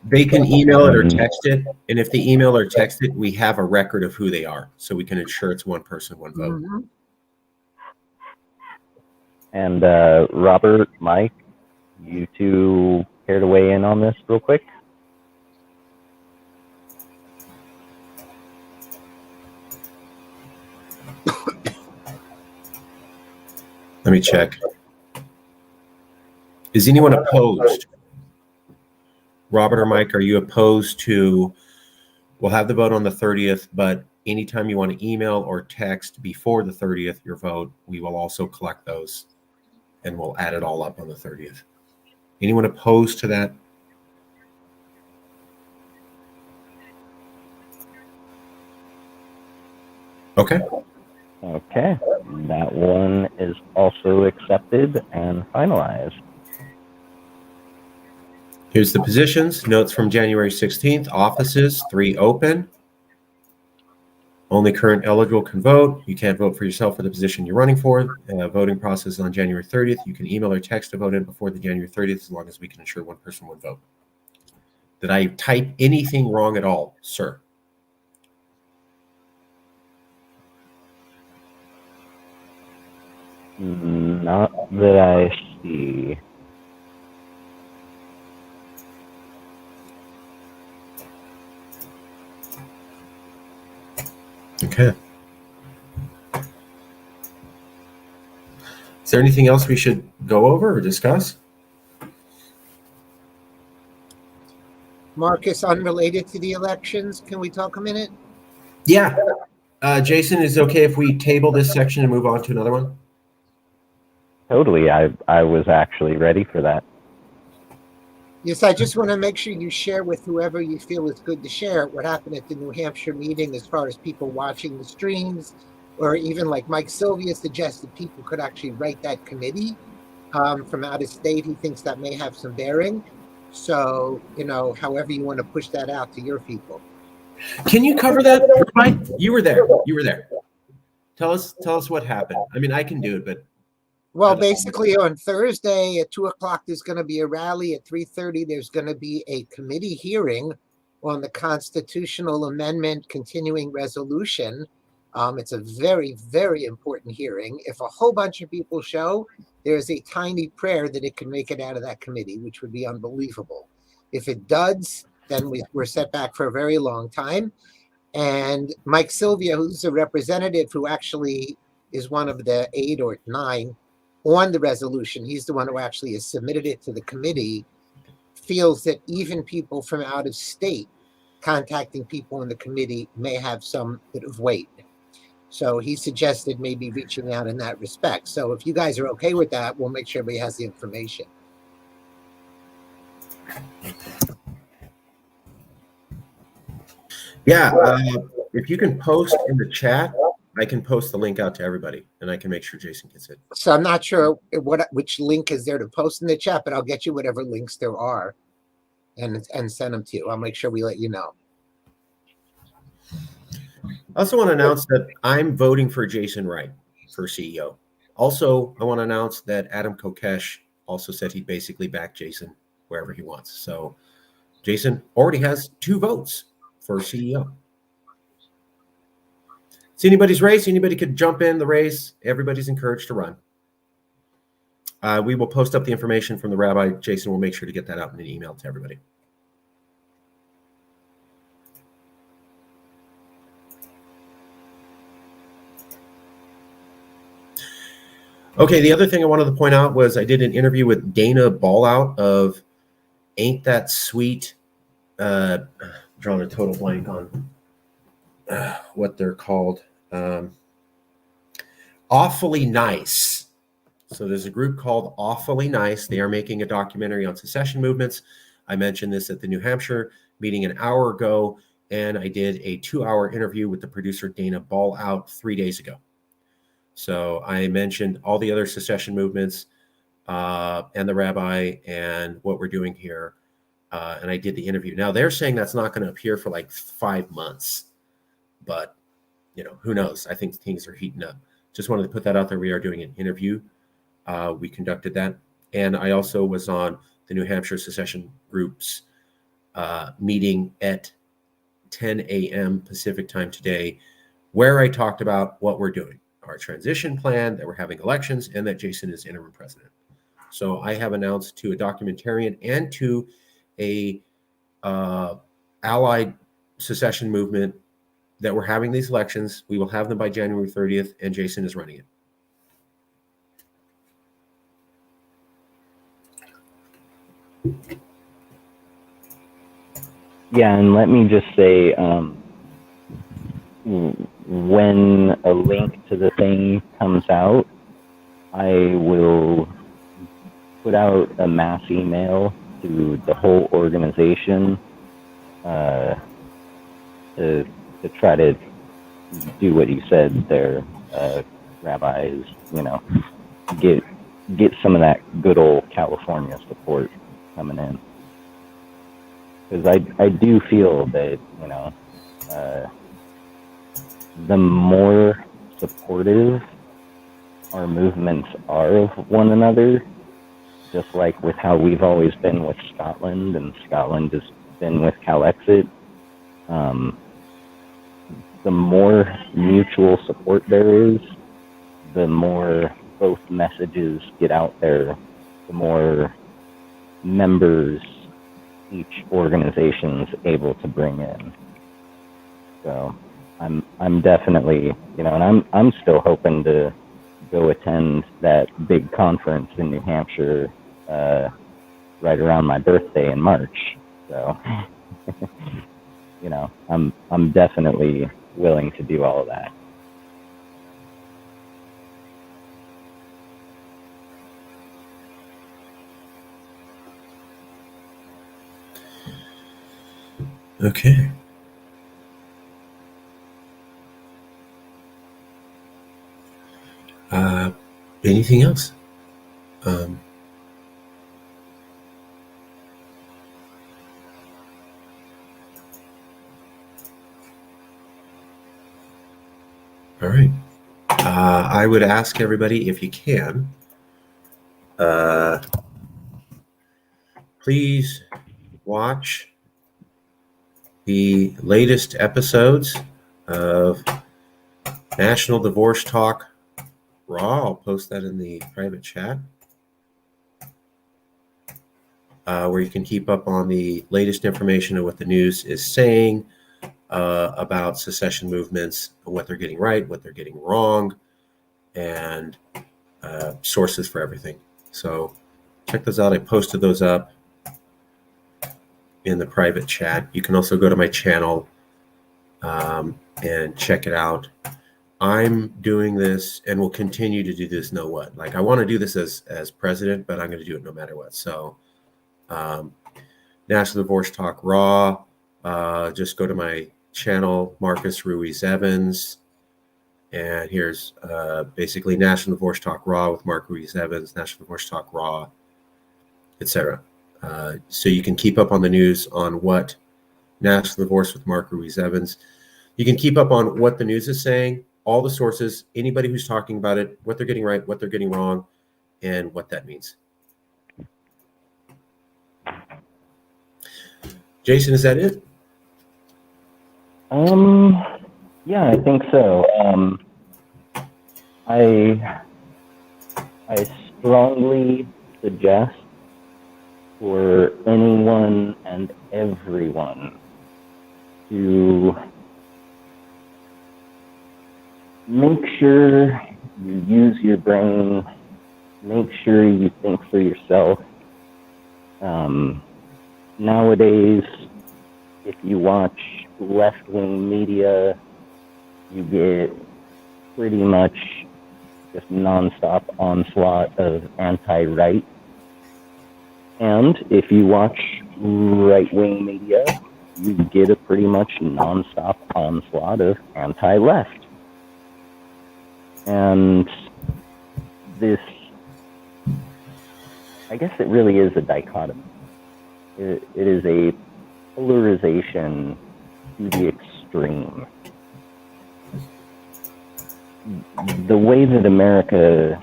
They can email it or text it, and if they email or text it, we have a record of who they are, so we can ensure it's one person, one vote. Mhm. And Robert, Mike, you two care to weigh in on this real quick? Let me check. Is anyone opposed? Robert or Mike, are you opposed to, we'll have the vote on the 30th, but anytime you want to email or text before the 30th, your vote, we will also collect those and we'll add it all up on the 30th. Anyone opposed to that? Okay. Okay, that one is also accepted and finalized. Here's the positions. Notes from January 16th. Offices, 3 open. Only current eligible can vote. You can't vote for yourself for the position you're running for. Voting process on January 30th. You can email or text to vote in before the January 30th as long as we can ensure one person, one vote. Did I type anything wrong at all, sir? Not that I see. Okay. Is there anything else we should go over or discuss? Marcus, unrelated to the elections, can we talk a minute? Yeah. Jason, is it okay if we table this section and move on to another one? Totally, I was actually ready for that. Yes, I just want to make sure you share with whoever you feel is good to share what happened at the New Hampshire meeting as far as people watching the streams, or even like Mike Sylvia suggested people could actually write that committee from out of state. He thinks that may have some bearing. So, you know, however you want to push that out to your people. Can you cover that, Mike? You were there. You were there. Tell us what happened. I mean, I can do it, but well, basically on Thursday at 2:00, there's going to be a rally. At 3:30, there's going to be a committee hearing on the constitutional amendment continuing resolution. It's a very, very important hearing. If a whole bunch of people show, there's a tiny prayer that it can make it out of that committee, which would be unbelievable. If it does, then we're set back for a very long time. And Mike Sylvia, who's a representative who actually is one of the 8 or 9 on the resolution, he's the one who actually has submitted it to the committee, feels that even people from out of state contacting people in the committee may have some bit of weight. So he suggested maybe reaching out in that respect. So if you guys are okay with that, we'll make sure everybody has the information. yeah, if you can post in the chat, I can post the link out to everybody, and I can make sure Jason gets it. So I'm not sure which link is there to post in the chat, but I'll get you whatever links there are and send them to you. I'll make sure we let you know. I also want to announce that I'm voting for Jason Wright for CEO. Also, I want to announce that Adam Kokesh also said he'd basically back Jason wherever he wants. So Jason already has 2 votes for CEO. It's anybody's race. Anybody could jump in the race. Everybody's encouraged to run. We will post up the information from the rabbi. Jason will make sure to get that out in an email to everybody. Okay, the other thing I wanted to point out was I did an interview with Dana Ballout of Ain't That Sweet. Drawing a total blank on what they're called. Awfully Nice. So there's a group called Awfully Nice. They are making a documentary on secession movements. I mentioned this at the New Hampshire meeting an hour ago, and I did a 2-hour interview with the producer Dana Ballout 3 days ago. So I mentioned all the other secession movements and the rabbi and what we're doing here. And I did the interview. Now they're saying that's not going to appear for like 5 months, but who knows? I think things are heating up. Just wanted to put that out there. We are doing an interview. We conducted that. And I also was on the New Hampshire Secession Group's meeting at 10 a.m. Pacific time today, where I talked about what we're doing, our transition plan, that we're having elections, and that Jason is interim president. So I have announced to a documentarian and to a allied secession movement that we're having these elections. We will have them by January 30th, and Jason is running it. Yeah, and let me just say, when a link to the thing comes out, I will put out a mass email to the whole organization to try to do what you said there, rabbis, get some of that good old California support coming in. Because I do feel that, the more supportive our movements are of one another, just like with how we've always been with Scotland, and Scotland has been with Calexit, the more mutual support there is, the more both messages get out there, the more members each organization's able to bring in. So I'm definitely, and I'm still hoping to go attend that big conference in New Hampshire right around my birthday in March. So I'm definitely willing to do all of that. Okay. Anything else? All right. I would ask everybody, if you can, please watch the latest episodes of National Divorce Talk Raw. I'll post that in the private chat, where you can keep up on the latest information of what the news is saying about secession movements, what they're getting right, what they're getting wrong, and sources for everything. So check those out. I posted those up in the private chat. You can also go to my channel and check it out. I'm doing this and will continue to do this no what. Like, I want to do this as president, but I'm going to do it no matter what. So National Divorce Talk Raw, just go to my channel, Marcus Ruiz Evans, and here's basically National Divorce Talk Raw with Mark Ruiz Evans, National Divorce Talk Raw, etc. So you can keep up on the news on what National Divorce with Mark Ruiz Evans. You can keep up on what the news is saying, all the sources, anybody who's talking about it, what they're getting right, what they're getting wrong, and what that means. Jason, is that it? Yeah, I think so. I strongly suggest for anyone and everyone to make sure you use your brain, make sure you think for yourself. Nowadays, if you watch left-wing media, you get pretty much just nonstop onslaught of anti-right. And if you watch right-wing media, you get a pretty much nonstop onslaught of anti-left. And this, I guess it really is a dichotomy. It is a polarization to the extreme. The way that America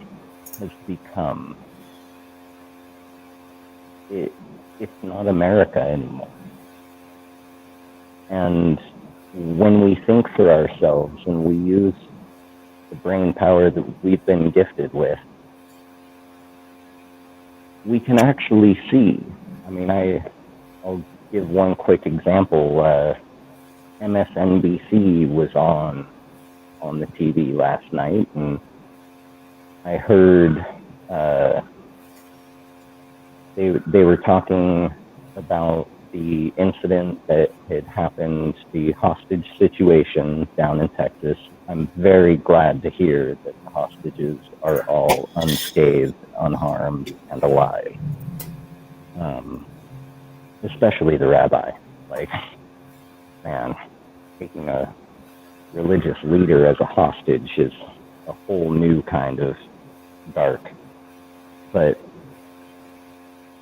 has become, it's not America anymore. And when we think for ourselves and we use the brain power that we've been gifted with, we can actually see. I mean, I'll give one quick example. MSNBC was on the TV last night, and I heard they were talking about the incident that had happened, the hostage situation down in Texas. I'm very glad to hear that the hostages are all unscathed, unharmed, and alive. Especially the rabbi. Like, man, taking a religious leader as a hostage is a whole new kind of dark. But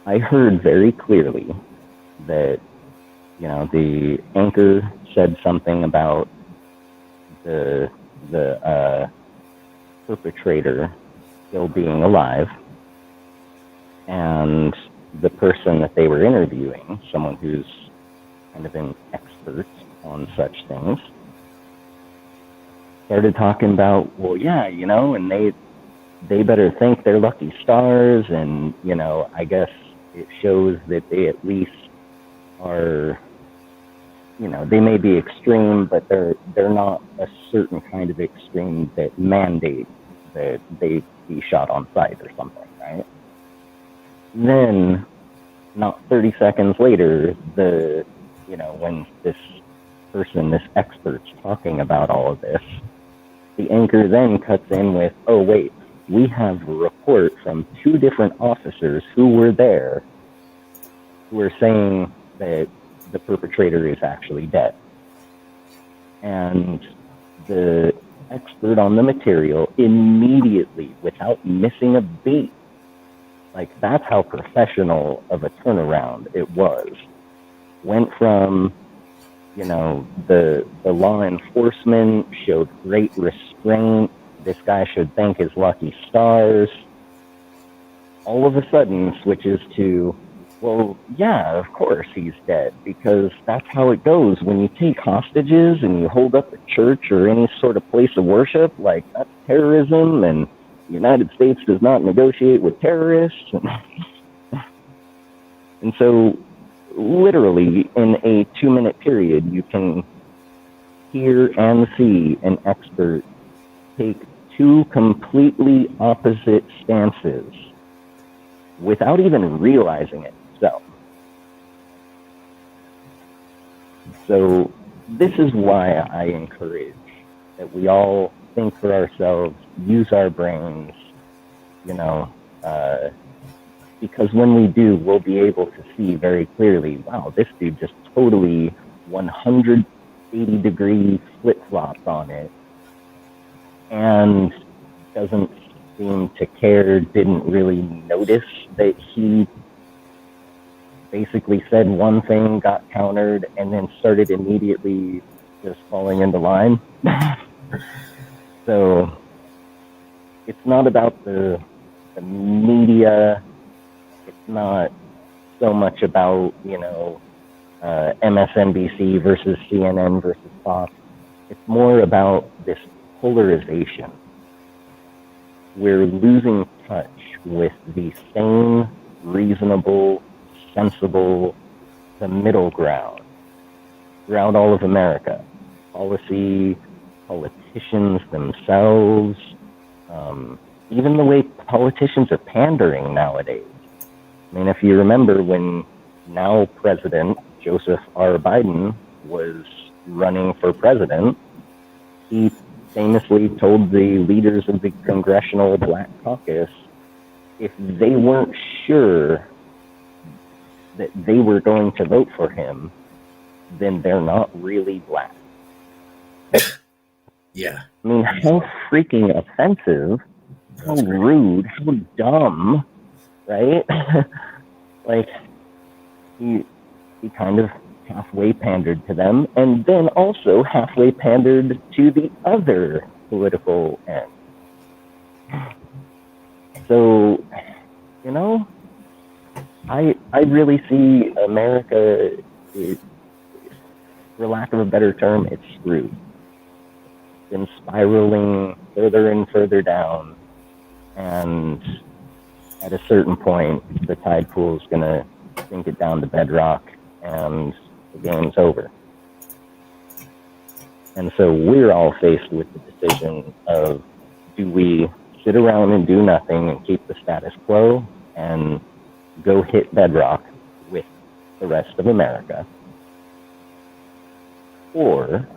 I heard very clearly that, you know, the anchor said something about the perpetrator still being alive, and the person that they were interviewing, someone who's kind of an expert on such things, started talking about, well, yeah, you know, and they better thank their lucky stars, and, you know, I guess it shows that they at least are, you know, they may be extreme, but they're not a certain kind of extreme that mandate that they be shot on sight or something, right? Then, not 30 seconds later, you know, when this person, this expert's talking about all of this, the anchor then cuts in with, oh, wait, we have a report from 2 different officers who were there who are saying that the perpetrator is actually dead. And the expert on the material immediately, without missing a beat, like, that's how professional of a turnaround it was. Went from, you know, the law enforcement showed great restraint. This guy should thank his lucky stars. All of a sudden switches to, well, yeah, of course he's dead, because that's how it goes. When you take hostages and you hold up a church or any sort of place of worship, like, that's terrorism, and the United States does not negotiate with terrorists. And so, literally, in a 2-minute period, you can hear and see an expert take 2 completely opposite stances without even realizing it himself. So this is why I encourage that we all think for ourselves, use our brains, you know, because when we do, we'll be able to see very clearly, wow, this dude just totally 180-degree flip-flopped on it and doesn't seem to care, didn't really notice that he basically said one thing, got countered, and then started immediately just falling into line. So it's not about the media. It's not so much about, you know, MSNBC versus CNN versus Fox. It's more about this polarization. We're losing touch with the sane, reasonable, sensible, the middle ground throughout all of America. Policy, politicians themselves, even the way politicians are pandering nowadays. I mean, if you remember when now President Joseph R. Biden was running for president, he famously told the leaders of the Congressional Black Caucus, if they weren't sure that they were going to vote for him, then they're not really black. Yeah. I mean, how freaking offensive, how That's great. rude, how dumb, right? Like, he kind of halfway pandered to them, and then also halfway pandered to the other political end. So, you know, I really see America, for lack of a better term, it's screwed. It's been spiraling further and further down, and at a certain point, the tide pool is going to sink it down to bedrock, and the game's over. And so we're all faced with the decision of, do we sit around and do nothing and keep the status quo and go hit bedrock with the rest of America? Or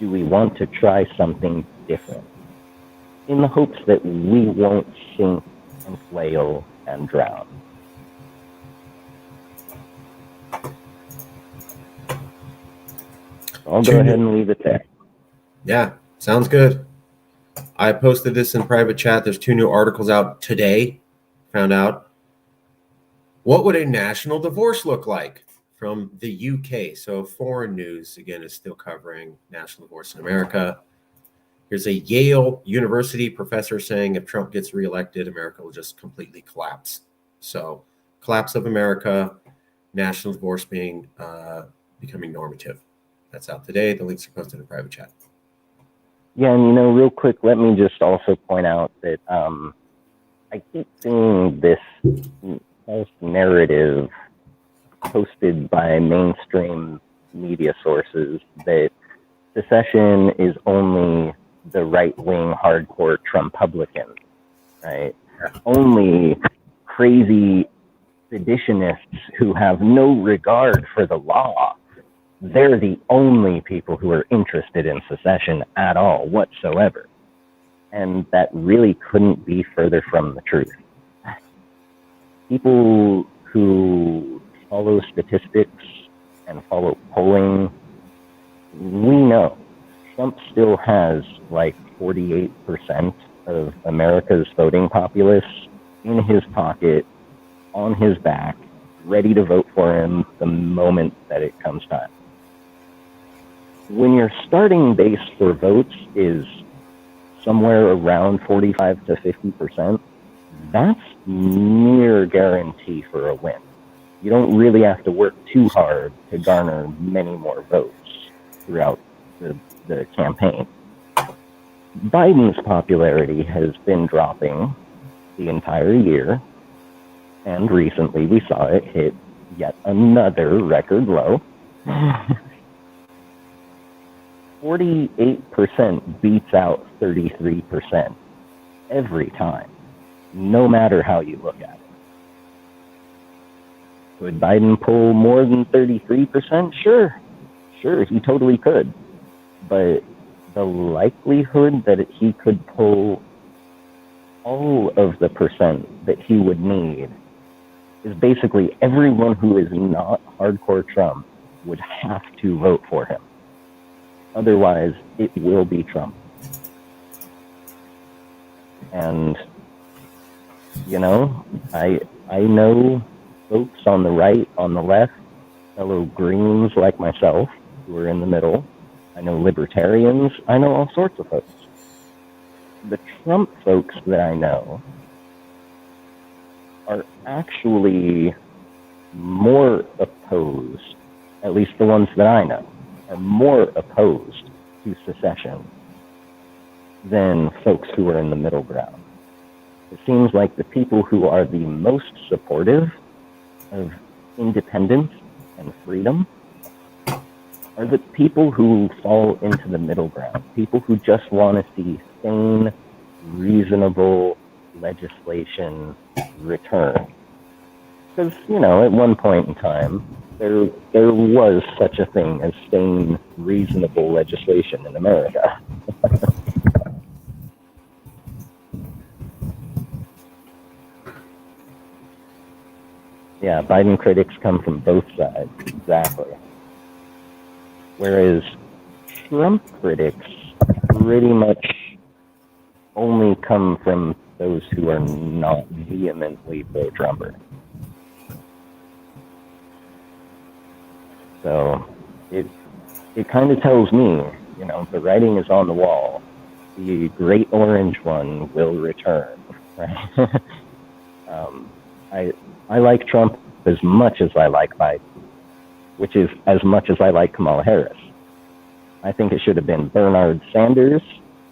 do we want to try something different in the hopes that we won't sink and flail and drown? I'll go ahead and leave it there. Yeah, sounds good. I posted this in private chat. There's 2 new articles out today. Found out. What would a national divorce look like from the UK? So foreign news, again, is still covering national divorce in America. Here's a Yale University professor saying if Trump gets reelected, America will just completely collapse. So collapse of America, national divorce becoming normative. That's out today. The links are posted in private chat. Yeah, and real quick, let me just also point out that I keep seeing this false narrative posted by mainstream media sources that secession is only the right-wing hardcore Trumpublicans, right? Only crazy seditionists who have no regard for the law. They're the only people who are interested in secession at all whatsoever. And that really couldn't be further from the truth. People who follow statistics and follow polling, we know Trump still has like 48% of America's voting populace in his pocket, on his back, ready to vote for him the moment that it comes time. When your starting base for votes is somewhere around 45 to 50%, that's near guarantee for a win. You don't really have to work too hard to garner many more votes throughout the campaign. Biden's popularity has been dropping the entire year, and recently we saw it hit yet another record low. 48% beats out 33% every time, no matter how you look at it. Could Biden pull more than 33%? Sure, he totally could. But the likelihood that he could pull all of the percent that he would need is basically everyone who is not hardcore Trump would have to vote for him. Otherwise, it will be Trump. And, I know folks on the right, on the left, fellow Greens like myself, who are in the middle. I know libertarians. I know all sorts of folks. The Trump folks that I know are actually more opposed, at least the ones that I know, are more opposed to secession than folks who are in the middle ground. It seems like the people who are the most supportive of independence and freedom are the people who fall into the middle ground, people who just want to see sane, reasonable legislation return. Because, at one point in time, there was such a thing as sane, reasonable legislation in America. Yeah, Biden critics come from both sides, exactly. Whereas Trump critics pretty much only come from those who are not vehemently pro-Trumper. So it kind of tells me, you know, the writing is on the wall. The great orange one will return. Right? I like Trump as much as I like Biden, which is as much as I like Kamala Harris. I think it should have been Bernard Sanders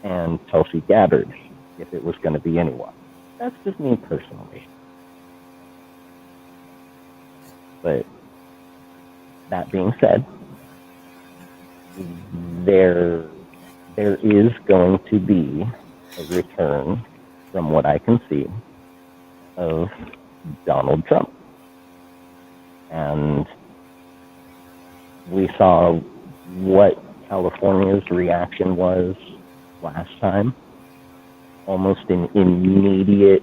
and Tulsi Gabbard if it was going to be anyone. That's just me personally. But that being said, there is going to be a return, from what I can see, of Donald Trump. And we saw what California's reaction was last time. Almost an immediate,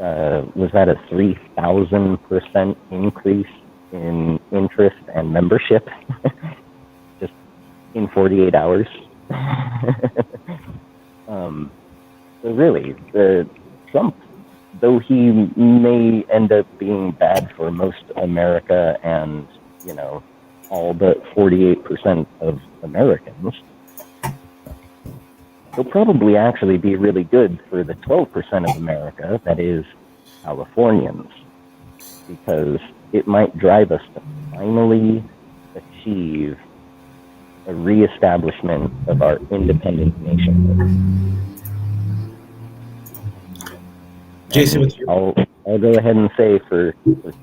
was that a 3,000% increase in interest and membership just in 48 hours. So really, Trump, though he may end up being bad for most America and, you know, all but 48% of Americans, he'll probably actually be really good for the 12% of America, that is, Californians, because it might drive us to finally achieve a reestablishment of our independent nation. Jason, I'll go ahead and say for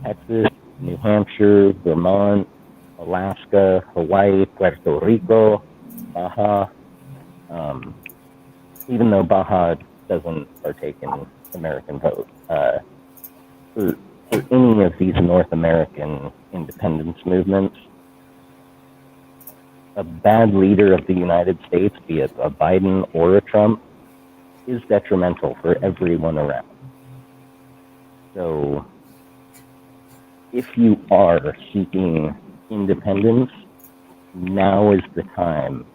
Texas, New Hampshire, Vermont, Alaska, Hawaii, Puerto Rico, Baja, even though Baja doesn't partake in American vote, for any of these North American independence movements, a bad leader of the United States, be it a Biden or a Trump, is detrimental for everyone around. So if you are seeking independence, now is the time.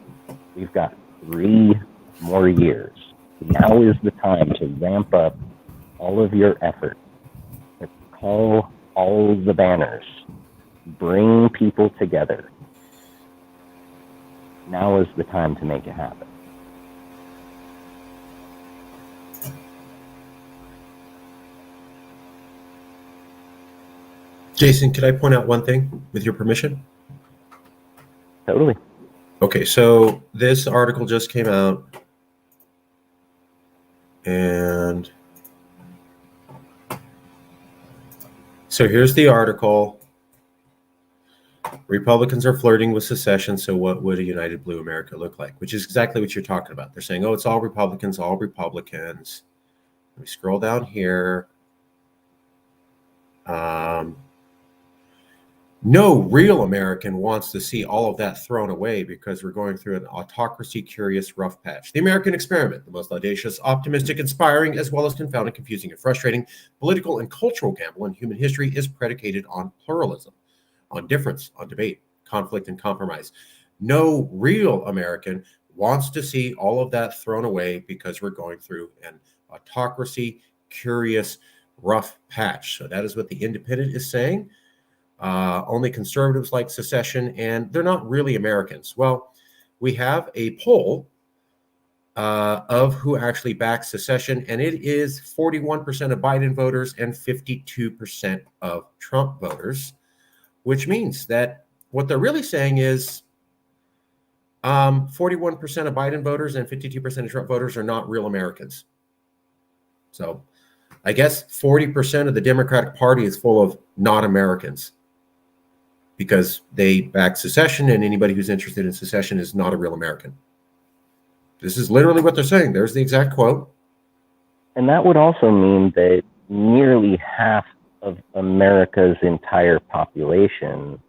We've got 3 more years. Now is the time to ramp up all of your effort, to call all the banners, bring people together. Now is the time to make it happen. Jason, could I point out one thing with your permission? Totally. Okay, so this article just came out, and so here's the article. Republicans are flirting with secession, so what would a united blue America look like? Which is exactly what you're talking about. They're saying, oh, it's all Republicans, all Republicans. Let me scroll down here. No real American wants to see all of that thrown away because we're going through an autocracy-curious rough patch. The American experiment, the most audacious, optimistic, inspiring, as well as confounding, confusing, and frustrating political and cultural gamble in human history, is predicated on pluralism, on difference, on debate, conflict, and compromise. No real American wants to see all of that thrown away because we're going through an autocracy-curious rough patch. So that is what the Independent is saying. Only conservatives like secession, and they're not really Americans. Well, we have a poll of who actually backs secession, and it is 41% of Biden voters and 52% of Trump voters, which means that what they're really saying is 41% of Biden voters and 52% of Trump voters are not real Americans. So I guess 40% of the Democratic Party is full of not Americans, because they back secession, and anybody who's interested in secession is not a real American. This is literally what they're saying. There's the exact quote. And that would also mean that nearly half of America's entire population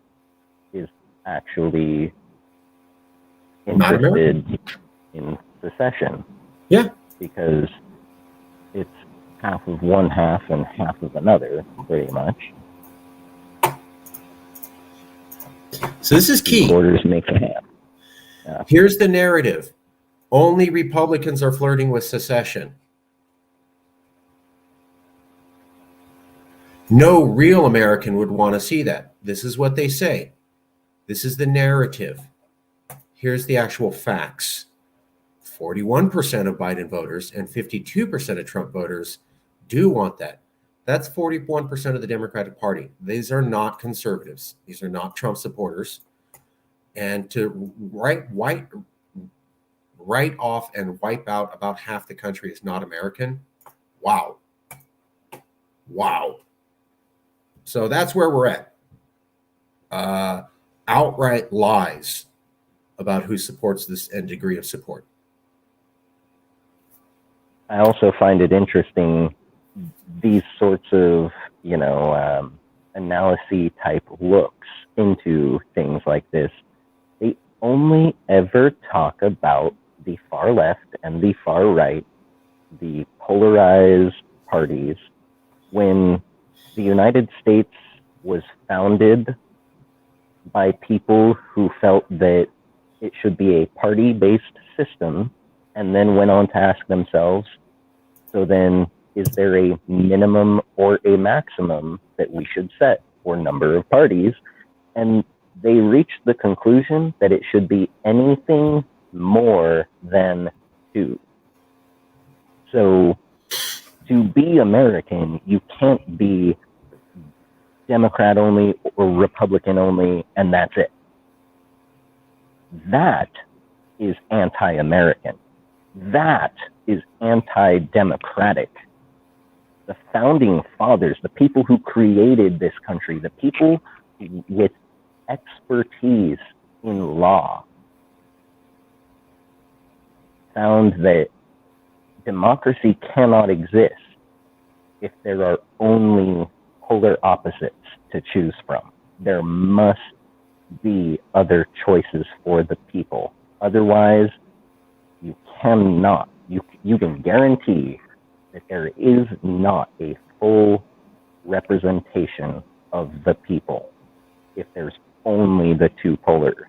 is actually interested in secession. Yeah. Because it's half of one half and half of another, pretty much. So this is key. Borders make a half. Yeah. Here's the narrative. Only Republicans are flirting with secession. No real American would want to see that. This is what they say. This is the narrative. Here's the actual facts. 41% of Biden voters and 52% of Trump voters do want that. That's 41% of the Democratic Party. These are not conservatives. These are not Trump supporters. And to write off and wipe out about half the country is not American. Wow. So that's where we're at. Outright lies about who supports this and degree of support. I also find it interesting, these sorts of, analysis type looks into things like this. They only ever talk about the far left and the far right, the polarized parties, when the United States was founded by people who felt that it should be a party-based system, and then went on to ask themselves, so then is there a minimum or a maximum that we should set for number of parties? And they reached the conclusion that it should be anything more than 2. So to be American, you can't be Democrat only or Republican only, and that's it. That is anti-American. That is anti-democratic. The founding fathers, the people who created this country, the people with expertise in law, found that democracy cannot exist if there are only polar opposites to choose from. There must be other choices for the people. Otherwise, you cannot, you can guarantee that there is not a full representation of the people if there's only the 2 polar.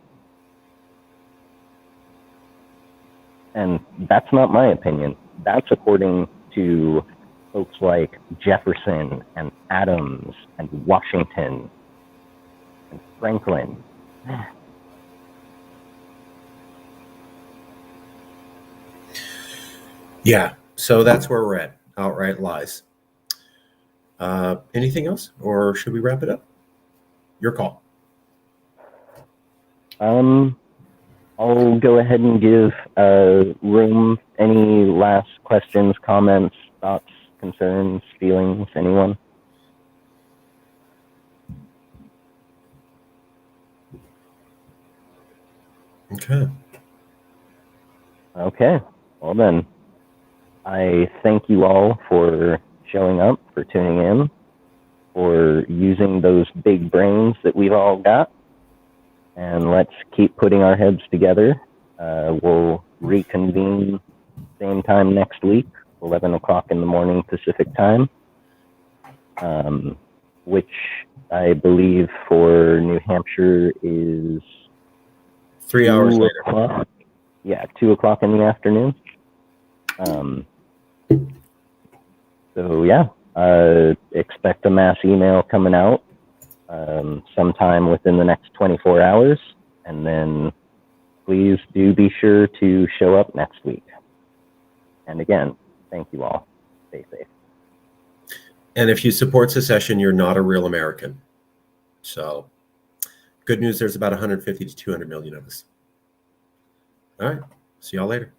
And that's not my opinion. That's according to folks like Jefferson and Adams and Washington and Franklin. Yeah, so that's where we're at. Outright lies. Anything else, or should we wrap it up? Your call. I'll go ahead and give room. Any last questions, comments, thoughts, concerns, feelings, anyone? Okay, well then, I thank you all for showing up, for tuning in, for using those big brains that we've all got. And let's keep putting our heads together. We'll reconvene same time next week, 11 o'clock in the morning Pacific time, which I believe for New Hampshire is 3 hours later. Yeah, 2 o'clock in the afternoon. So yeah, expect a mass email coming out sometime within the next 24 hours. And then please do be sure to show up next week. And again, thank you all. Stay safe. And if you support secession, you're not a real American. So good news, there's about 150 to 200 million of us. All right, see y'all later.